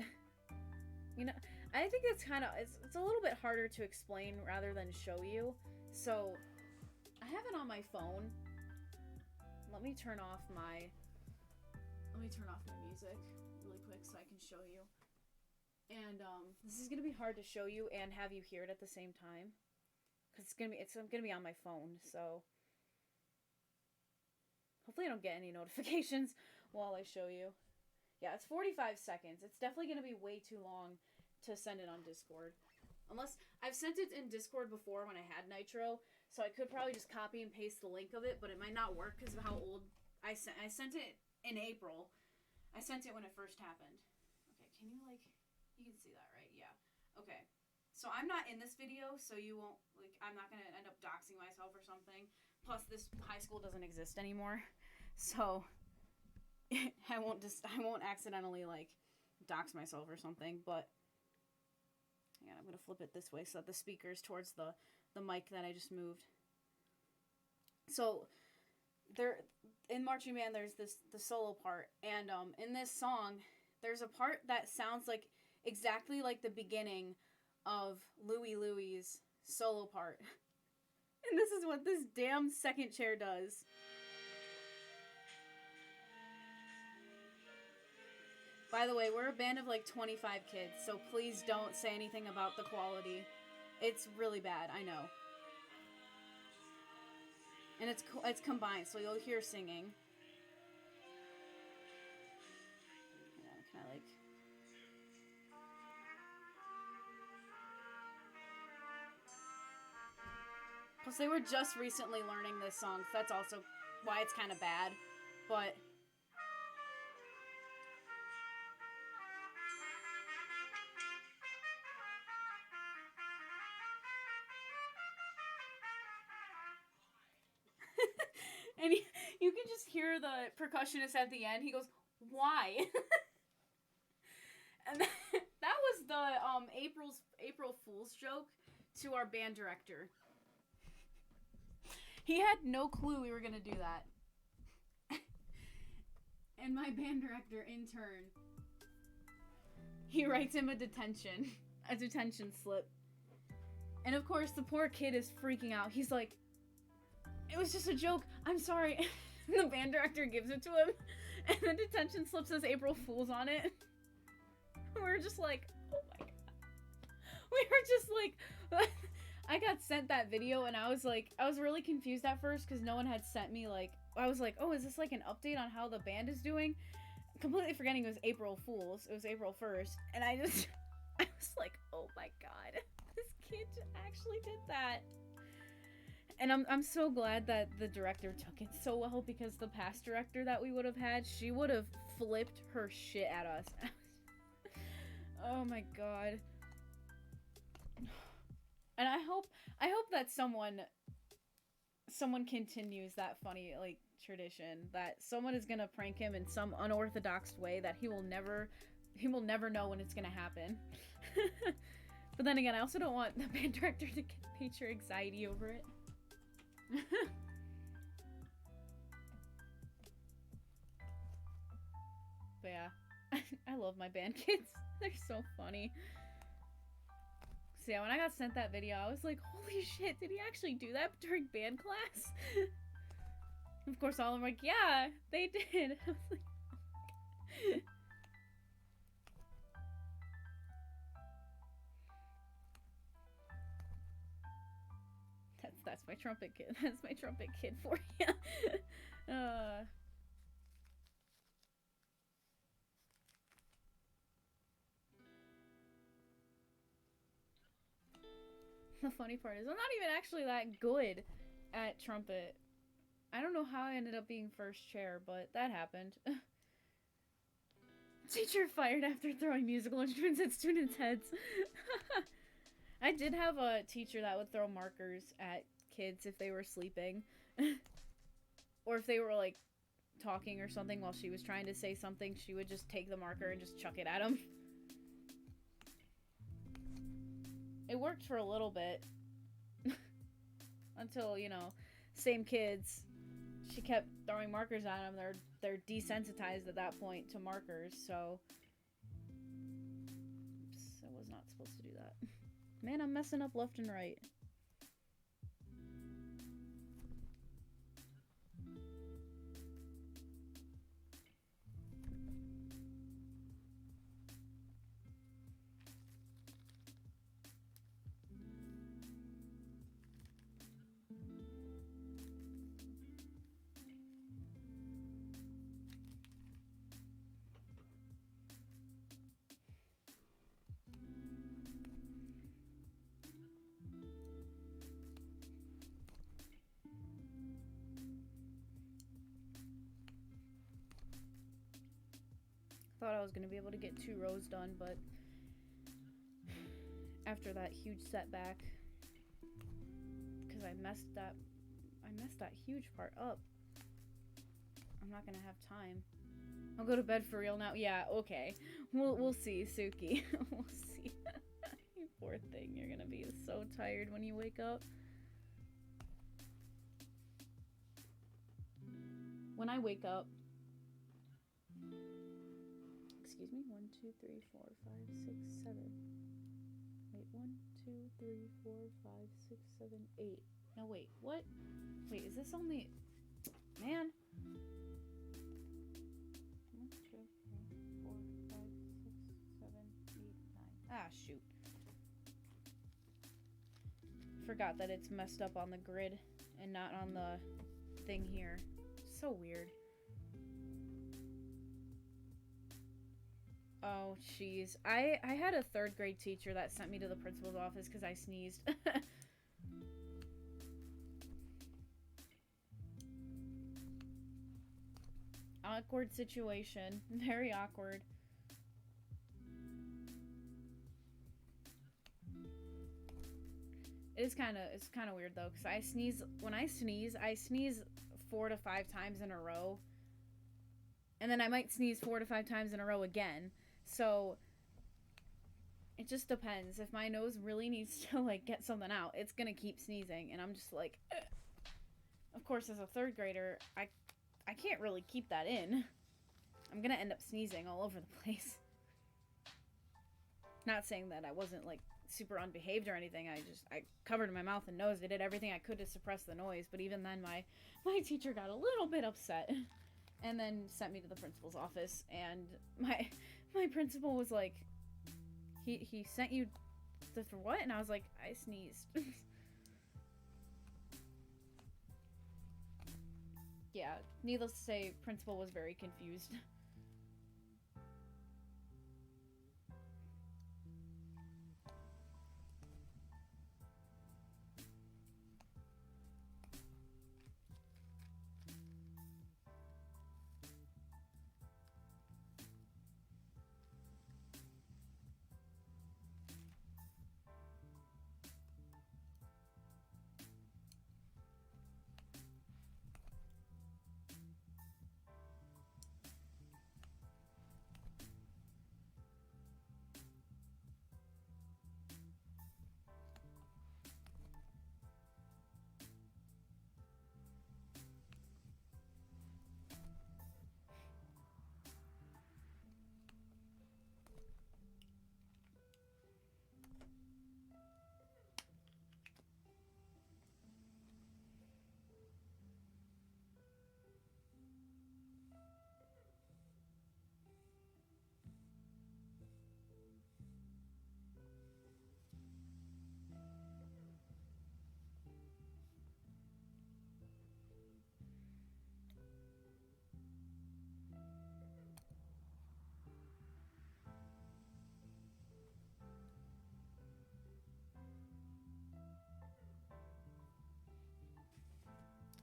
you know, I think it's a little bit harder to explain rather than show you. So I have it on my phone. Let me turn off my music really quick so I can show you. And this is gonna be hard to show you and have you hear it at the same time, because it's gonna be on my phone. So hopefully I don't get any notifications while I show you. Yeah, it's 45 seconds. It's definitely gonna be way too long to send it on Discord. Unless I've sent it in Discord before when I had Nitro, so I could probably just copy and paste the link of it, but it might not work because of how old I sent it in April. I sent it when it first happened. Okay, you can see that, right? Yeah. Okay. So I'm not in this video, so you won't, I'm not going to end up doxing myself or something. Plus, this high school doesn't exist anymore, so I won't accidentally, dox myself or something, but yeah, I'm going to flip it this way so that the speaker's towards the mic that I just moved. So in marching band, there's the solo part, and in this song, there's a part that sounds exactly like the beginning of Louie Louie's solo part. And this is what this damn second chair does. By the way, we're a band of 25 kids, so please don't say anything about the quality. It's really bad, I know. And it's combined, so you'll hear singing. Yeah, can I Plus, they were just recently learning this song, so that's also why it's kind of bad. But and you can just hear the percussionist at the end. He goes, "Why?" And that was the April Fool's joke to our band director. He had no clue we were gonna do that. And my band director, in turn, he writes him a detention slip. And of course, the poor kid is freaking out. He's like, it was just a joke. I'm sorry. And the band director gives it to him. And the detention slip says April Fool's on it. We were just like, oh my god. We were just like, I got sent that video and I was really confused at first because no one had sent me like, I was like, oh, is this like an update on how the band is doing? Completely forgetting it was April Fool's. It was April 1st. And I was like, oh my god, this kid actually did that. And I'm so glad that the director took it so well, because the past director that we would have had, she would have flipped her shit at us. Oh my god. And I hope that someone continues that funny like tradition, that someone is gonna prank him in some unorthodox way that he will never know when it's gonna happen. But then again, I also don't want the band director to get major anxiety over it. But yeah, I love my band kids. They're so funny. So yeah, when I got sent that video, I was like, holy shit, did he actually do that during band class? Of course, all of them were like, yeah, they did. I was like, oh my god. That's my trumpet kid. That's my trumpet kid for you. The funny part is I'm not even actually that good at trumpet. I don't know how I ended up being first chair, but that happened. Teacher fired after throwing musical instruments at students' heads. I did have a teacher that would throw markers at kids if they were sleeping. Or if they were like talking or something while she was trying to say something, she would just take the marker and just chuck it at them. It worked for a little bit. Until, you know, same kids. She kept throwing markers at them. They're desensitized at that point to markers, so... Oops, I was not supposed to do that. Man, I'm messing up left and right. Thought I was going to be able to get 2 rows done, but after that huge setback, because I messed that huge part up, I'm not going to have time. I'll go to bed for real now. Yeah, okay. We'll see, Suki. We'll see. You poor thing. You're going to be so tired when you wake up. When I wake up, excuse me, 1, 2, 3, 4, 5, 6, 7. Wait, 1, 2, 3, 4, 5, 6, 7, 8. No, wait, what? Wait, is this only... Man. 1, 2, 3, 4, 5, 6, 7, 8, 9. Ah, shoot. Forgot that it's messed up on the grid and not on the thing here. So weird. Oh, jeez. I had a 3rd grade teacher that sent me to the principal's office because I sneezed. Awkward situation. Very awkward. It's kind of weird though, because I sneeze. When I sneeze 4 to 5 times in a row. And then I might sneeze 4 to 5 times in a row again. So, it just depends. If my nose really needs to, like, get something out, it's gonna keep sneezing. And I'm just like, ugh. of course, as a third grader, I can't really keep that in. I'm gonna end up sneezing all over the place. Not saying that I wasn't like super unbehaved or anything. I covered my mouth and nose. I did everything I could to suppress the noise. But even then, my teacher got a little bit upset, and then sent me to the principal's office. And my principal was like, he sent you for what? And I was like, I sneezed. Yeah, needless to say, principal was very confused.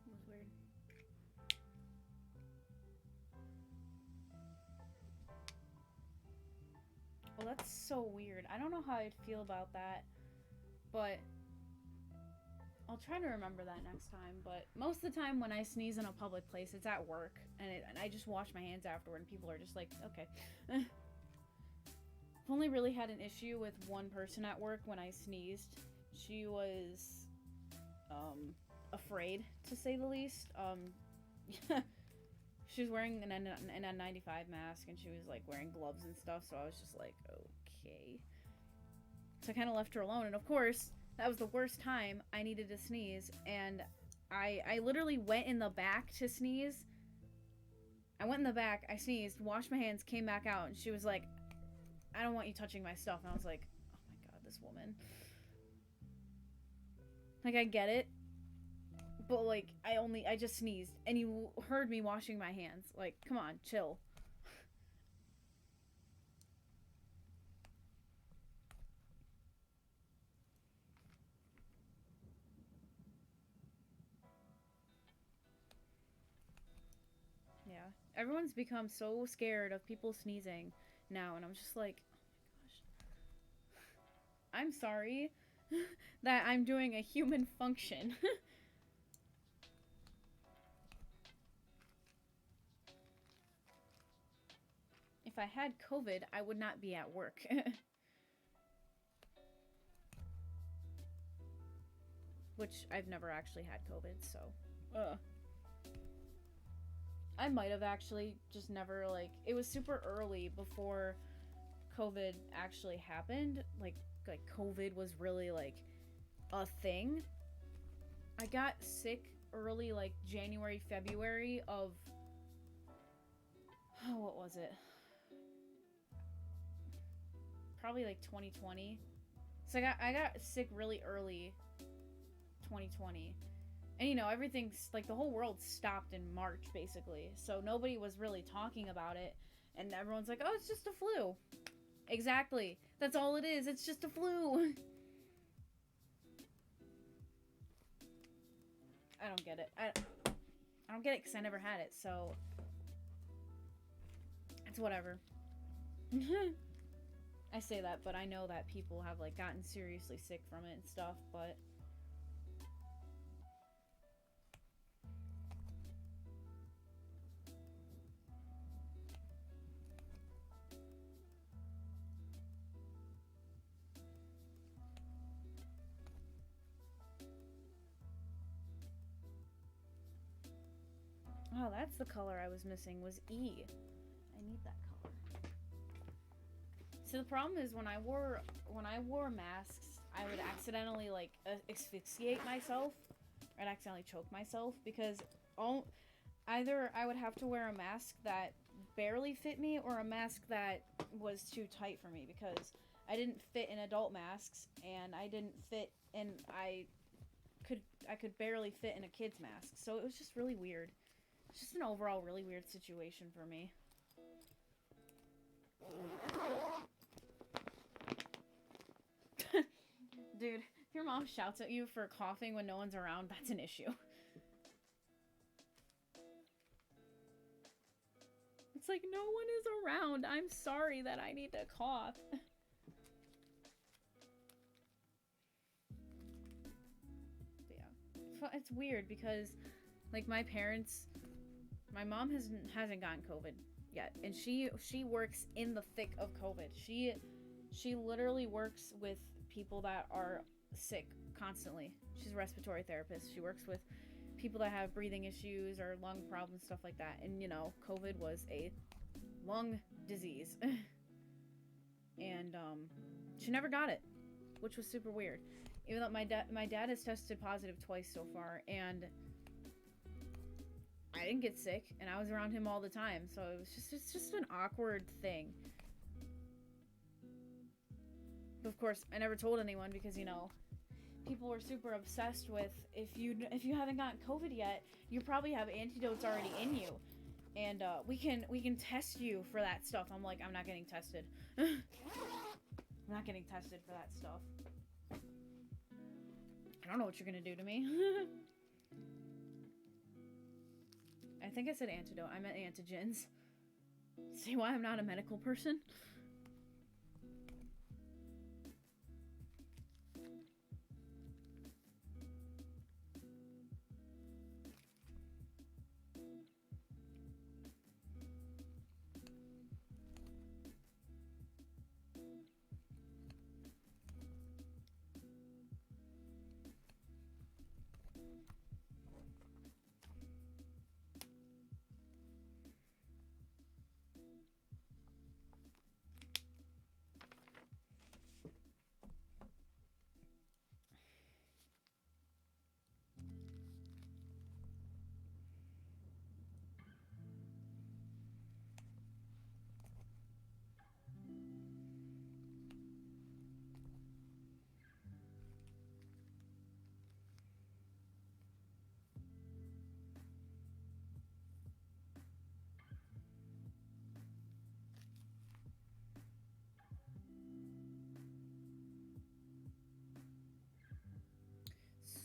It was weird. Well, that's so weird. I don't know how I'd feel about that, but I'll try to remember that next time. But most of the time when I sneeze in a public place, it's at work, and I just wash my hands afterward, and people are just like, okay. I've only really had an issue with one person at work when I sneezed. She was afraid, to say the least. She was wearing an N95 mask, and she was like wearing gloves and stuff, so I was just like, okay. So I kind of left her alone, and of course, that was the worst time I needed to sneeze, and I literally went in the back to sneeze. I went in the back, I sneezed, washed my hands, came back out, and she was like, I don't want you touching my stuff. And I was like, oh my god, this woman. Like, I get it, but like, I just sneezed, and you heard me washing my hands. Like, come on, chill. Yeah. Everyone's become so scared of people sneezing now, and I'm just like, oh my gosh. I'm sorry that I'm doing a human function. If I had COVID, I would not be at work. Which I've never actually had COVID, so. Ugh. I might have actually just never, like, it was super early before COVID actually happened. Like COVID was really, like, a thing. I got sick early, like, January, February of, oh, what was it? Probably, like, 2020. So I got sick really early 2020. And, you know, everything's, like, the whole world stopped in March, basically. So nobody was really talking about it. And everyone's like, oh, it's just a flu. Exactly. That's all it is. It's just a flu. I don't get it. I don't get it because I never had it, so it's whatever. I say that, but I know that people have, like, gotten seriously sick from it and stuff, but Oh, that's the color I was missing, was E. I need that color. So the problem is when I wore masks, I would accidentally like asphyxiate myself, or I'd accidentally choke myself because either I would have to wear a mask that barely fit me or a mask that was too tight for me because I didn't fit in adult masks and I didn't fit in I could barely fit in a kid's mask. So it was just really weird. It's just an overall really weird situation for me. Dude, if your mom shouts at you for coughing when no one's around, that's an issue. It's like, no one is around. I'm sorry that I need to cough. But yeah. It's weird because, like, my mom hasn't gotten COVID yet. And she works in the thick of COVID. She literally works with people that are sick constantly. She's a respiratory therapist. She works with people that have breathing issues or lung problems, stuff like that. And, you know, COVID was a lung disease. And she never got it, which was super weird. Even though my dad has tested positive twice so far, and I didn't get sick, and I was around him all the time. So it's just an awkward thing. But of course, I never told anyone because, you know, people were super obsessed with if you haven't gotten COVID yet, you probably have antidotes already in you, and we can test you for that stuff. I'm like, I'm not getting tested. I'm not getting tested for that stuff. I don't know what you're gonna do to me. I think I said antidote. I meant antigens. See why I'm not a medical person?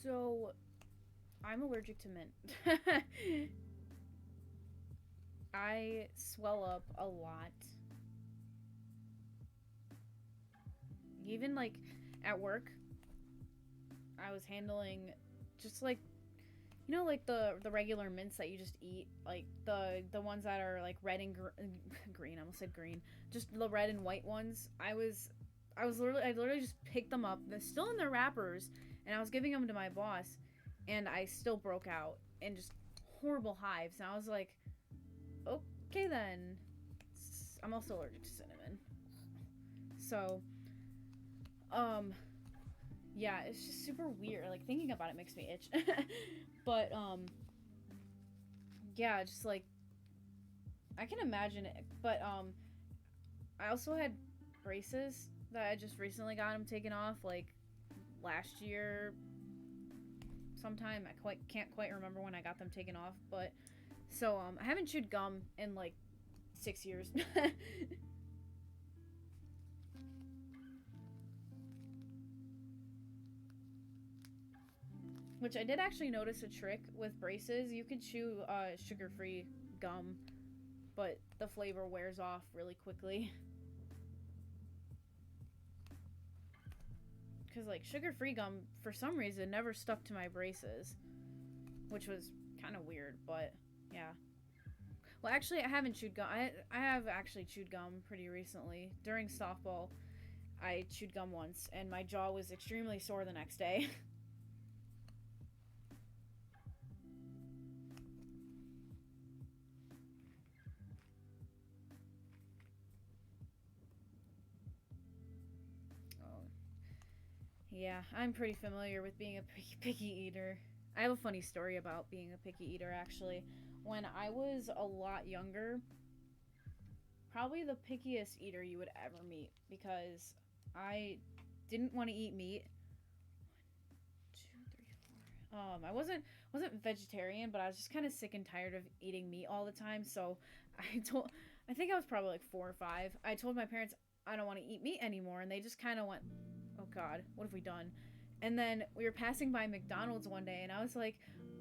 So, I'm allergic to mint. I swell up a lot. Even, like, at work, I was handling just, like, you know, like, the regular mints that you just eat? Like, the ones that are, like, red and green. I almost said green. Just the red and white ones. I literally just picked them up. They're still in their wrappers. And I was giving them to my boss, and I still broke out in just horrible hives. And I was like, okay then. I'm also allergic to cinnamon. So, yeah, it's just super weird. Like, thinking about it makes me itch. But, yeah, just like, I can imagine it. But, I also had braces that I just recently got them taken off, like, last year sometime. I can't quite remember when I got them taken off, but so I haven't chewed gum in like 6 years. Which I did actually notice a trick with braces. You could chew sugar-free gum, but the flavor wears off really quickly. Because, like, sugar-free gum, for some reason, never stuck to my braces. Which was kind of weird, but, yeah. Well, actually, I haven't chewed gum. I have actually chewed gum pretty recently. During softball, I chewed gum once, and my jaw was extremely sore the next day. Yeah, I'm pretty familiar with being a picky eater. I have a funny story about being a picky eater, actually. When I was a lot younger, probably the pickiest eater you would ever meet, because I didn't want to eat meat. 1, 2, 3, 4. I wasn't vegetarian, but I was just kind of sick and tired of eating meat all the time. So I think I was probably like 4 or 5. I told my parents I don't want to eat meat anymore, and they just kind of went, "Oh God, what have we done?" And then we were passing by McDonald's one day, and I was like,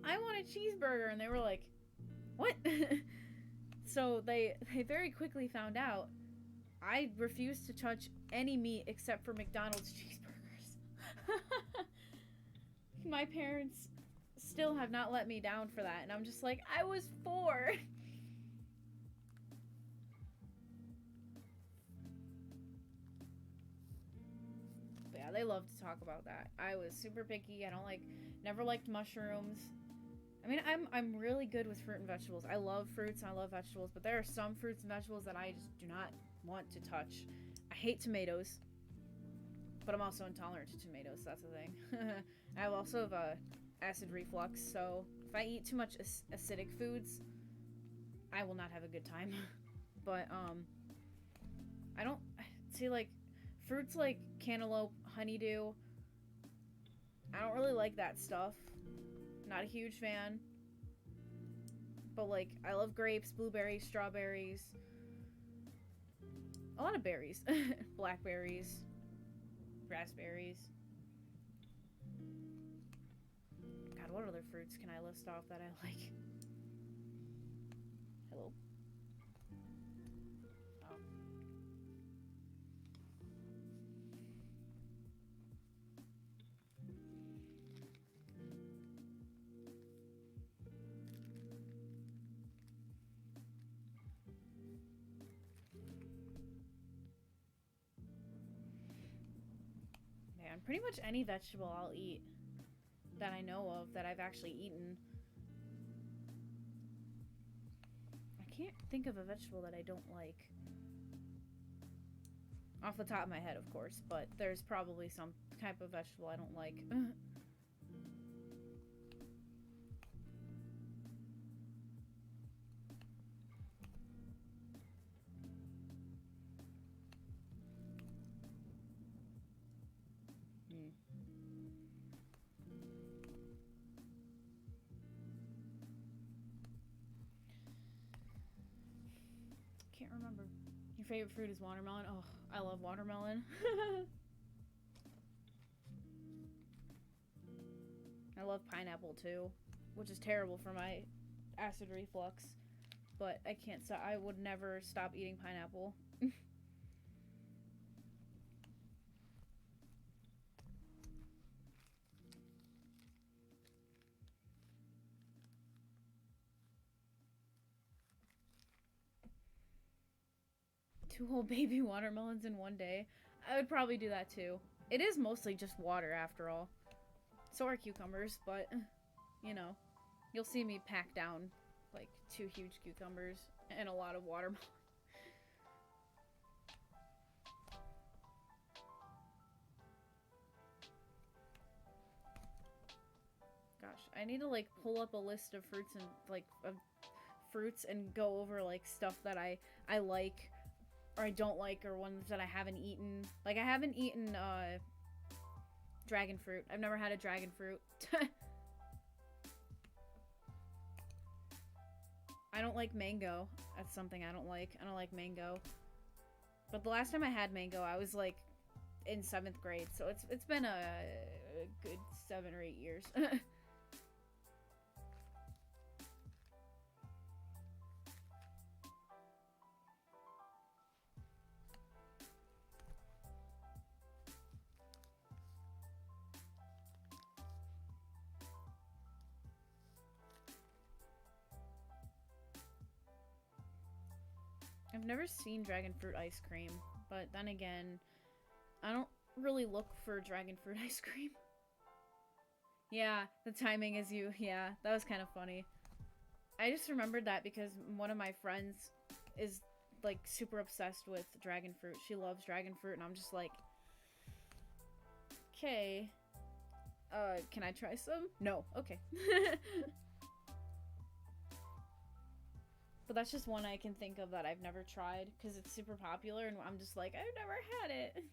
"I want a cheeseburger," and they were like, "What?" So they very quickly found out I refused to touch any meat except for McDonald's cheeseburgers. My parents still have not let me down for that, and I'm just like, I was 4. But yeah, they love to talk about that. I was super picky. I don't like, never liked mushrooms. I mean, I'm really good with fruit and vegetables. I love fruits and I love vegetables, but there are some fruits and vegetables that I just do not want to touch. I hate tomatoes, but I'm also intolerant to tomatoes. That's the thing. I also have acid reflux, so if I eat too much acidic foods, I will not have a good time. But I don't see, like, fruits like cantaloupe, honeydew. I don't really like that stuff. Not a huge fan. But like, I love grapes, blueberries, strawberries. A lot of berries. Blackberries, raspberries. God, what other fruits can I list off that I like? Hello. Oh. Man, pretty much any vegetable I'll eat that I know of that I've actually eaten. I can't think of a vegetable that I don't like. Off the top of my head, of course, but there's probably some type of vegetable I don't like. Can't remember. Your favorite fruit is watermelon? Oh, I love watermelon. I love pineapple too, which is terrible for my acid reflux. But I can't stop. I would never stop eating pineapple. Two whole baby watermelons in one day. I would probably do that too. It is mostly just water after all. So are cucumbers, but you know, you'll see me pack down like 2 huge cucumbers and a lot of watermelon. Gosh, I need to like pull up a list of fruits and like of fruits and go over like stuff that I like or I don't like or ones that I haven't eaten. Like I haven't eaten dragon fruit. I've never had a dragon fruit. I don't like mango. That's something I don't like. I don't like mango. But the last time I had mango, I was like in 7th grade, so it's been a good 7 or 8 years. I've never seen dragon fruit ice cream, but then again, I don't really look for dragon fruit ice cream. Yeah, the timing is you. Yeah, that was kind of funny. I just remembered that because one of my friends is like super obsessed with dragon fruit. She loves dragon fruit, and I'm just like, Okay. Can I try some? No. Okay. But that's just one I can think of that I've never tried because it's super popular and I'm just like, I've never had it.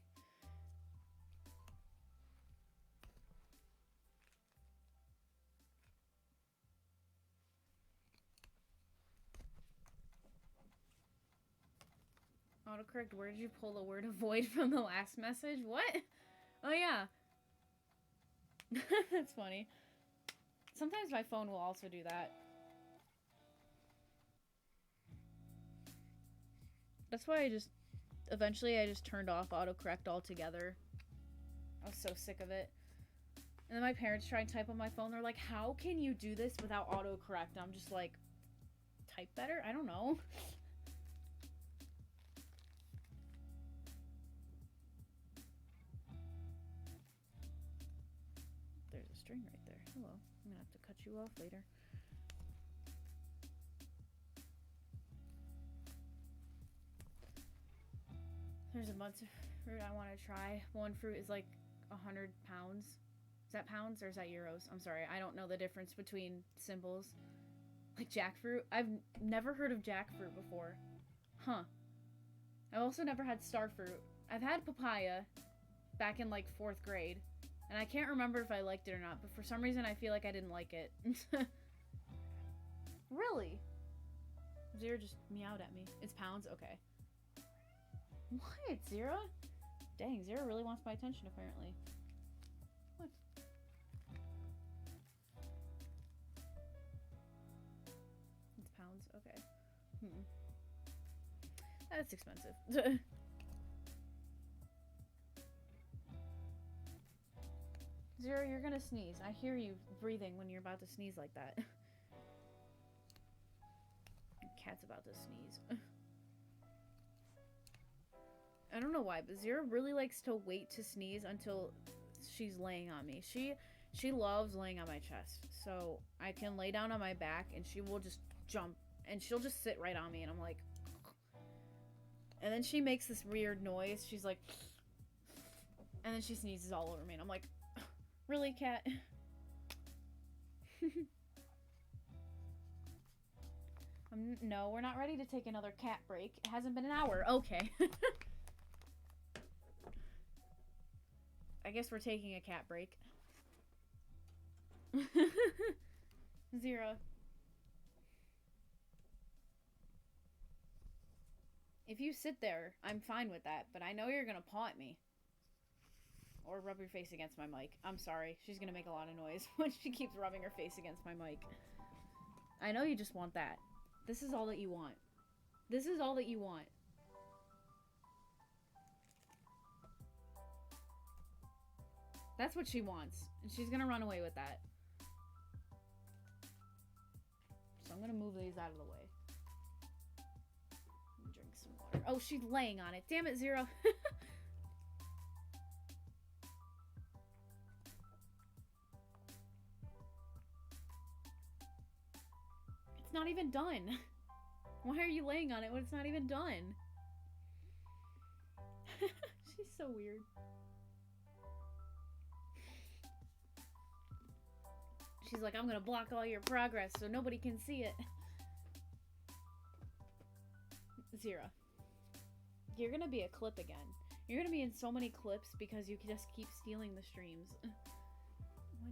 Autocorrect, where did you pull the word avoid from the last message? What? Oh, yeah. That's funny. Sometimes my phone will also do that. That's why eventually I just turned off autocorrect altogether. I was so sick of it. And then my parents try and type on my phone. They're like, how can you do this without autocorrect? And I'm just like, type better? I don't know. There's a string right there. Hello. I'm gonna have to cut you off later. There's a bunch of fruit I want to try. One fruit is like 100 pounds. Is that pounds or is that euros? I'm sorry. I don't know the difference between symbols. Like jackfruit. I've never heard of jackfruit before. Huh. I've also never had starfruit. I've had papaya back in like 4th grade. And I can't remember if I liked it or not, but for some reason I feel like I didn't like it. Really? Zero just meowed at me. It's pounds? Okay. What? Zero? Dang, Zero really wants my attention apparently. What? It's pounds? Okay. That's expensive. Zero, you're gonna sneeze. I hear you breathing when you're about to sneeze like that. Cat's about to sneeze. I don't know why, but Zero really likes to wait to sneeze until she's laying on me. She loves laying on my chest. So I can lay down on my back and she will just jump and she'll just sit right on me and I'm like, and then she makes this weird noise. She's like, and then she sneezes all over me and I'm like, really, cat? No, we're not ready to take another cat break. It hasn't been an hour. Okay. I guess we're taking a cat break. Zero. If you sit there, I'm fine with that, but I know you're gonna paw at me. Or rub your face against my mic. I'm sorry. She's gonna make a lot of noise when she keeps rubbing her face against my mic. I know you just want that. This is all that you want. This is all that you want. That's what she wants. And she's gonna run away with that. So I'm gonna move these out of the way. Drink some water. Oh, she's laying on it. Damn it, Zero. It's not even done. Why are you laying on it when it's not even done? She's so weird. She's like, I'm gonna block all your progress so nobody can see it. Zero. You're gonna be a clip again. You're gonna be in so many clips because you just keep stealing the streams. Why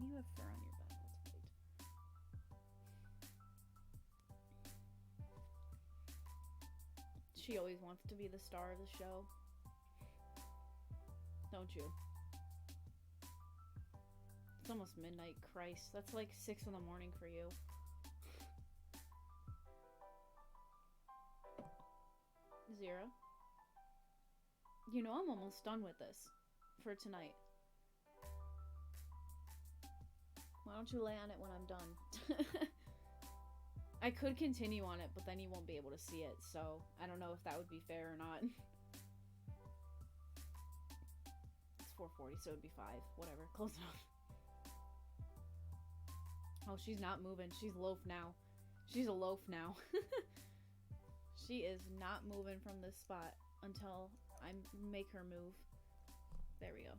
do you have fur on your back? That's She always wants to be the star of the show. Don't you? It's almost midnight. Christ. That's like 6 in the morning for you. Zero. You know I'm almost done with this for tonight. Why don't you lay on it when I'm done? I could continue on it, but then you won't be able to see it, so I don't know if that would be fair or not. It's 4:40, so it'd be 5. Whatever. Close enough. Oh, she's not moving. She's loaf now. She's a loaf now. She is not moving from this spot until I make her move. There we go.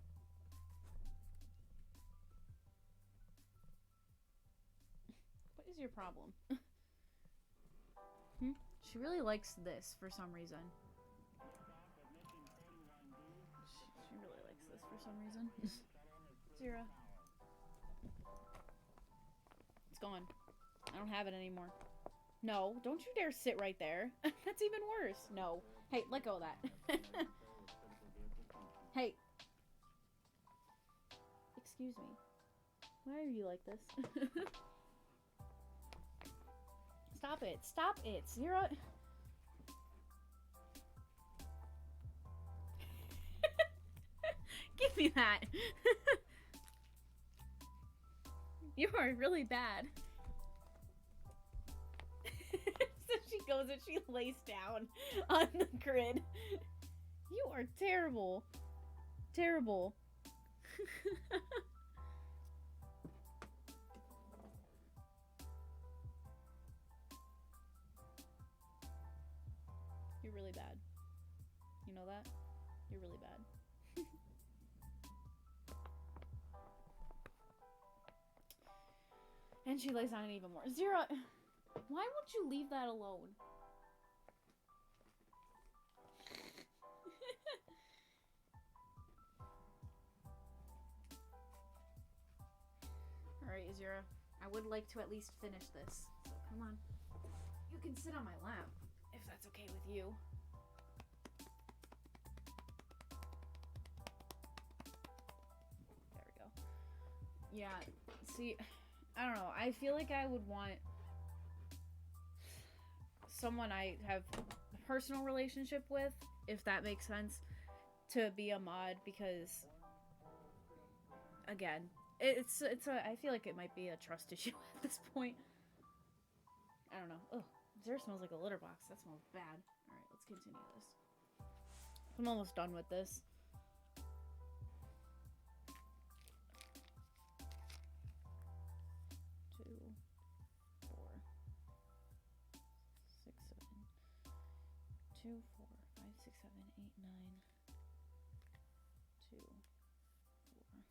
is your problem? She really likes this for some reason. She really likes this for some reason. Zira. It's gone. I don't have it anymore. No, don't you dare sit right there. That's even worse. No. Hey, let go of that. Hey. Excuse me. Why are you like this? Stop it. Stop it. Zira. Give me that. You are really bad. So she goes and she lays down on the grid. You are terrible. Terrible. You're really bad. You know that? You're really bad. And she lays down even more. Zira, why won't you leave that alone? Alright, Zira. I would like to at least finish this. So come on. You can sit on my lap, if that's okay with you. There we go. Yeah, see, I don't know. I feel like I would want someone I have a personal relationship with, if that makes sense, to be a mod, because again, I feel like it might be a trust issue at this point. I don't know. Oh, Zara smells like a litter box. That smells bad. Alright, let's continue this. I'm almost done with this. Two, four, 5, 6, 7, 8, 9. 2, 4, 6, 7, 8, 9.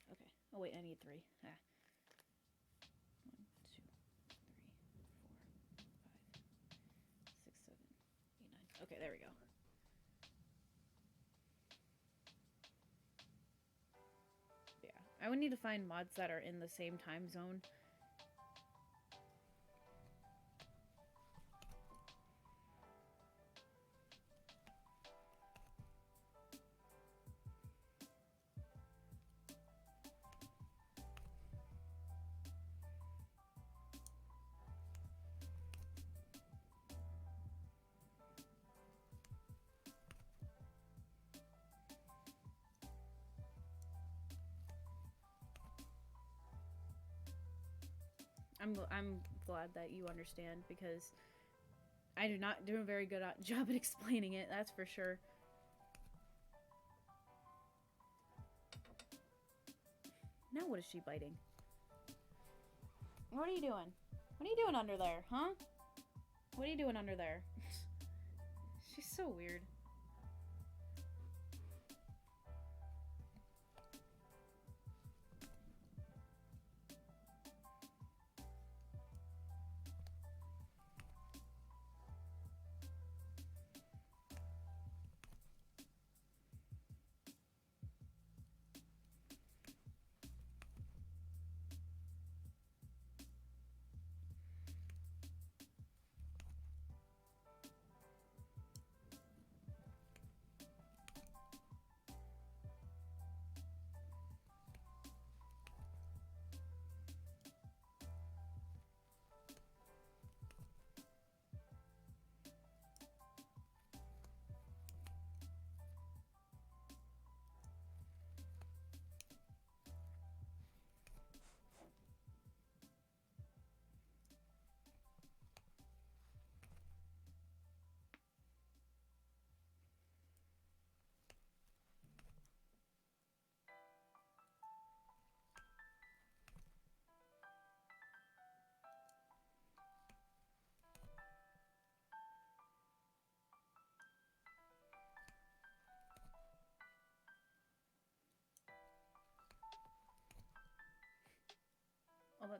Okay. Oh wait, I need 3. Ah. 1, 2, 3, 4, 5, 6, 7, 8, 9. Okay, there we go. Yeah, I would need to find mods that are in the same time zone. I'm glad that you understand, because I do not do a very good job at explaining it, that's for sure. Now what is she biting? What are you doing? What are you doing under there, huh? What are you doing under there? She's so weird.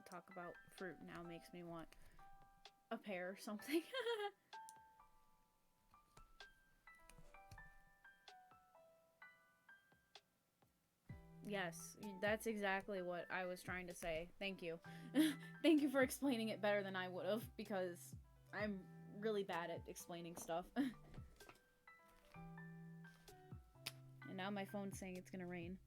talk about fruit now makes me want a pear or something. Yes, that's exactly what I was trying to say. Thank you. Thank you for explaining it better than I would have, because I'm really bad at explaining stuff. And now my phone's saying it's gonna rain.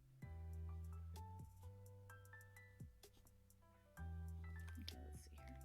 Okay, let's see here.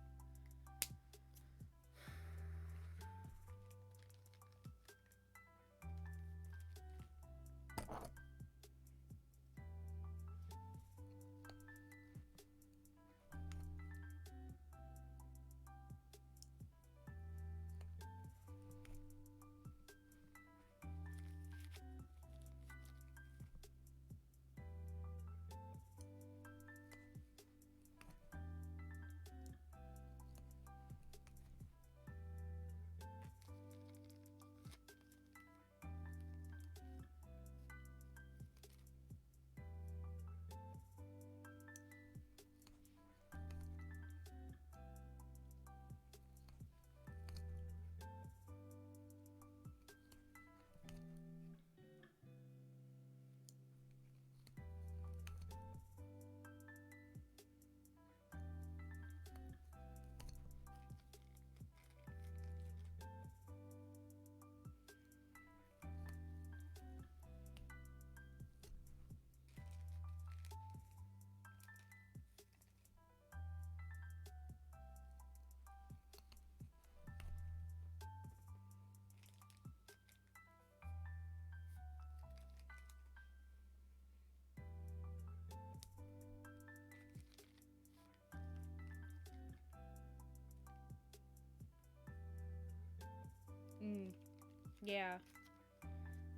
Yeah.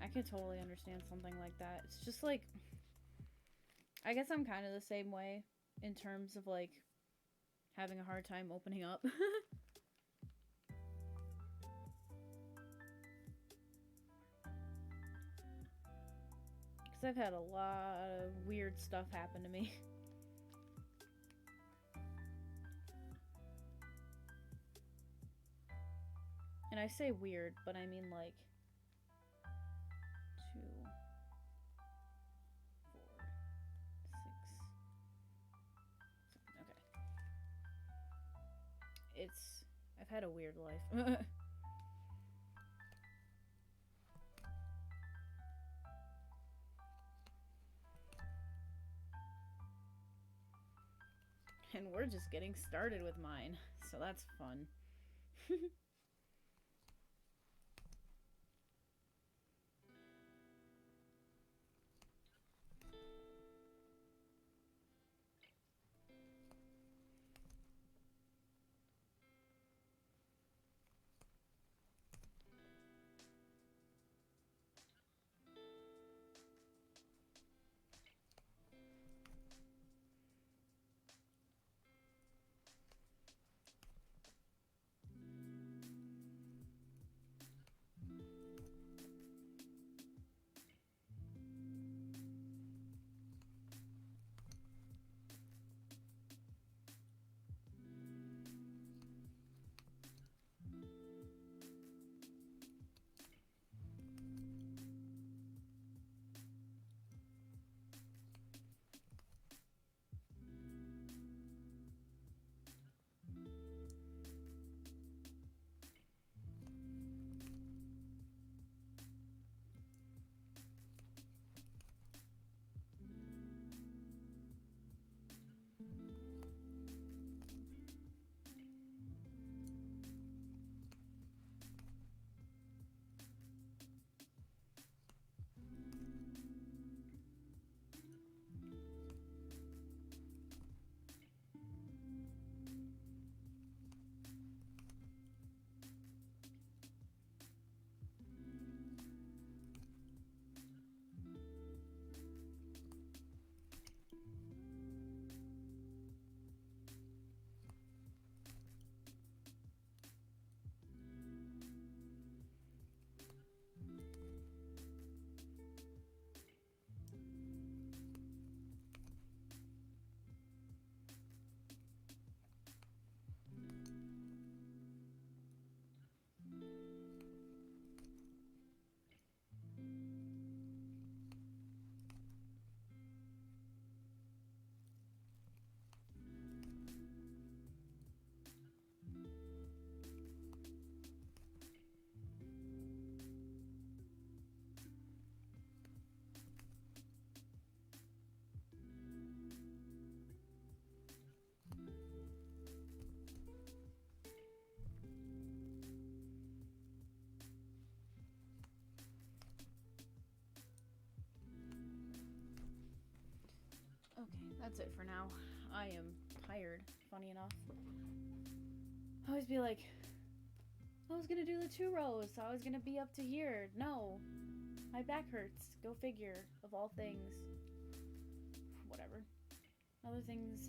I could totally understand something like that. It's just like, I guess I'm kind of the same way in terms of like having a hard time opening up. Because I've had a lot of weird stuff happen to me. And I say weird, but I mean like 2, 4, 6. Okay. I've had a weird life. And we're just getting started with mine, so that's fun. that's it for now. I am tired, funny enough. I always be like, I was gonna do the 2 rows, so I was gonna be up to here. No. My back hurts. Go figure, of all things. Whatever. Other things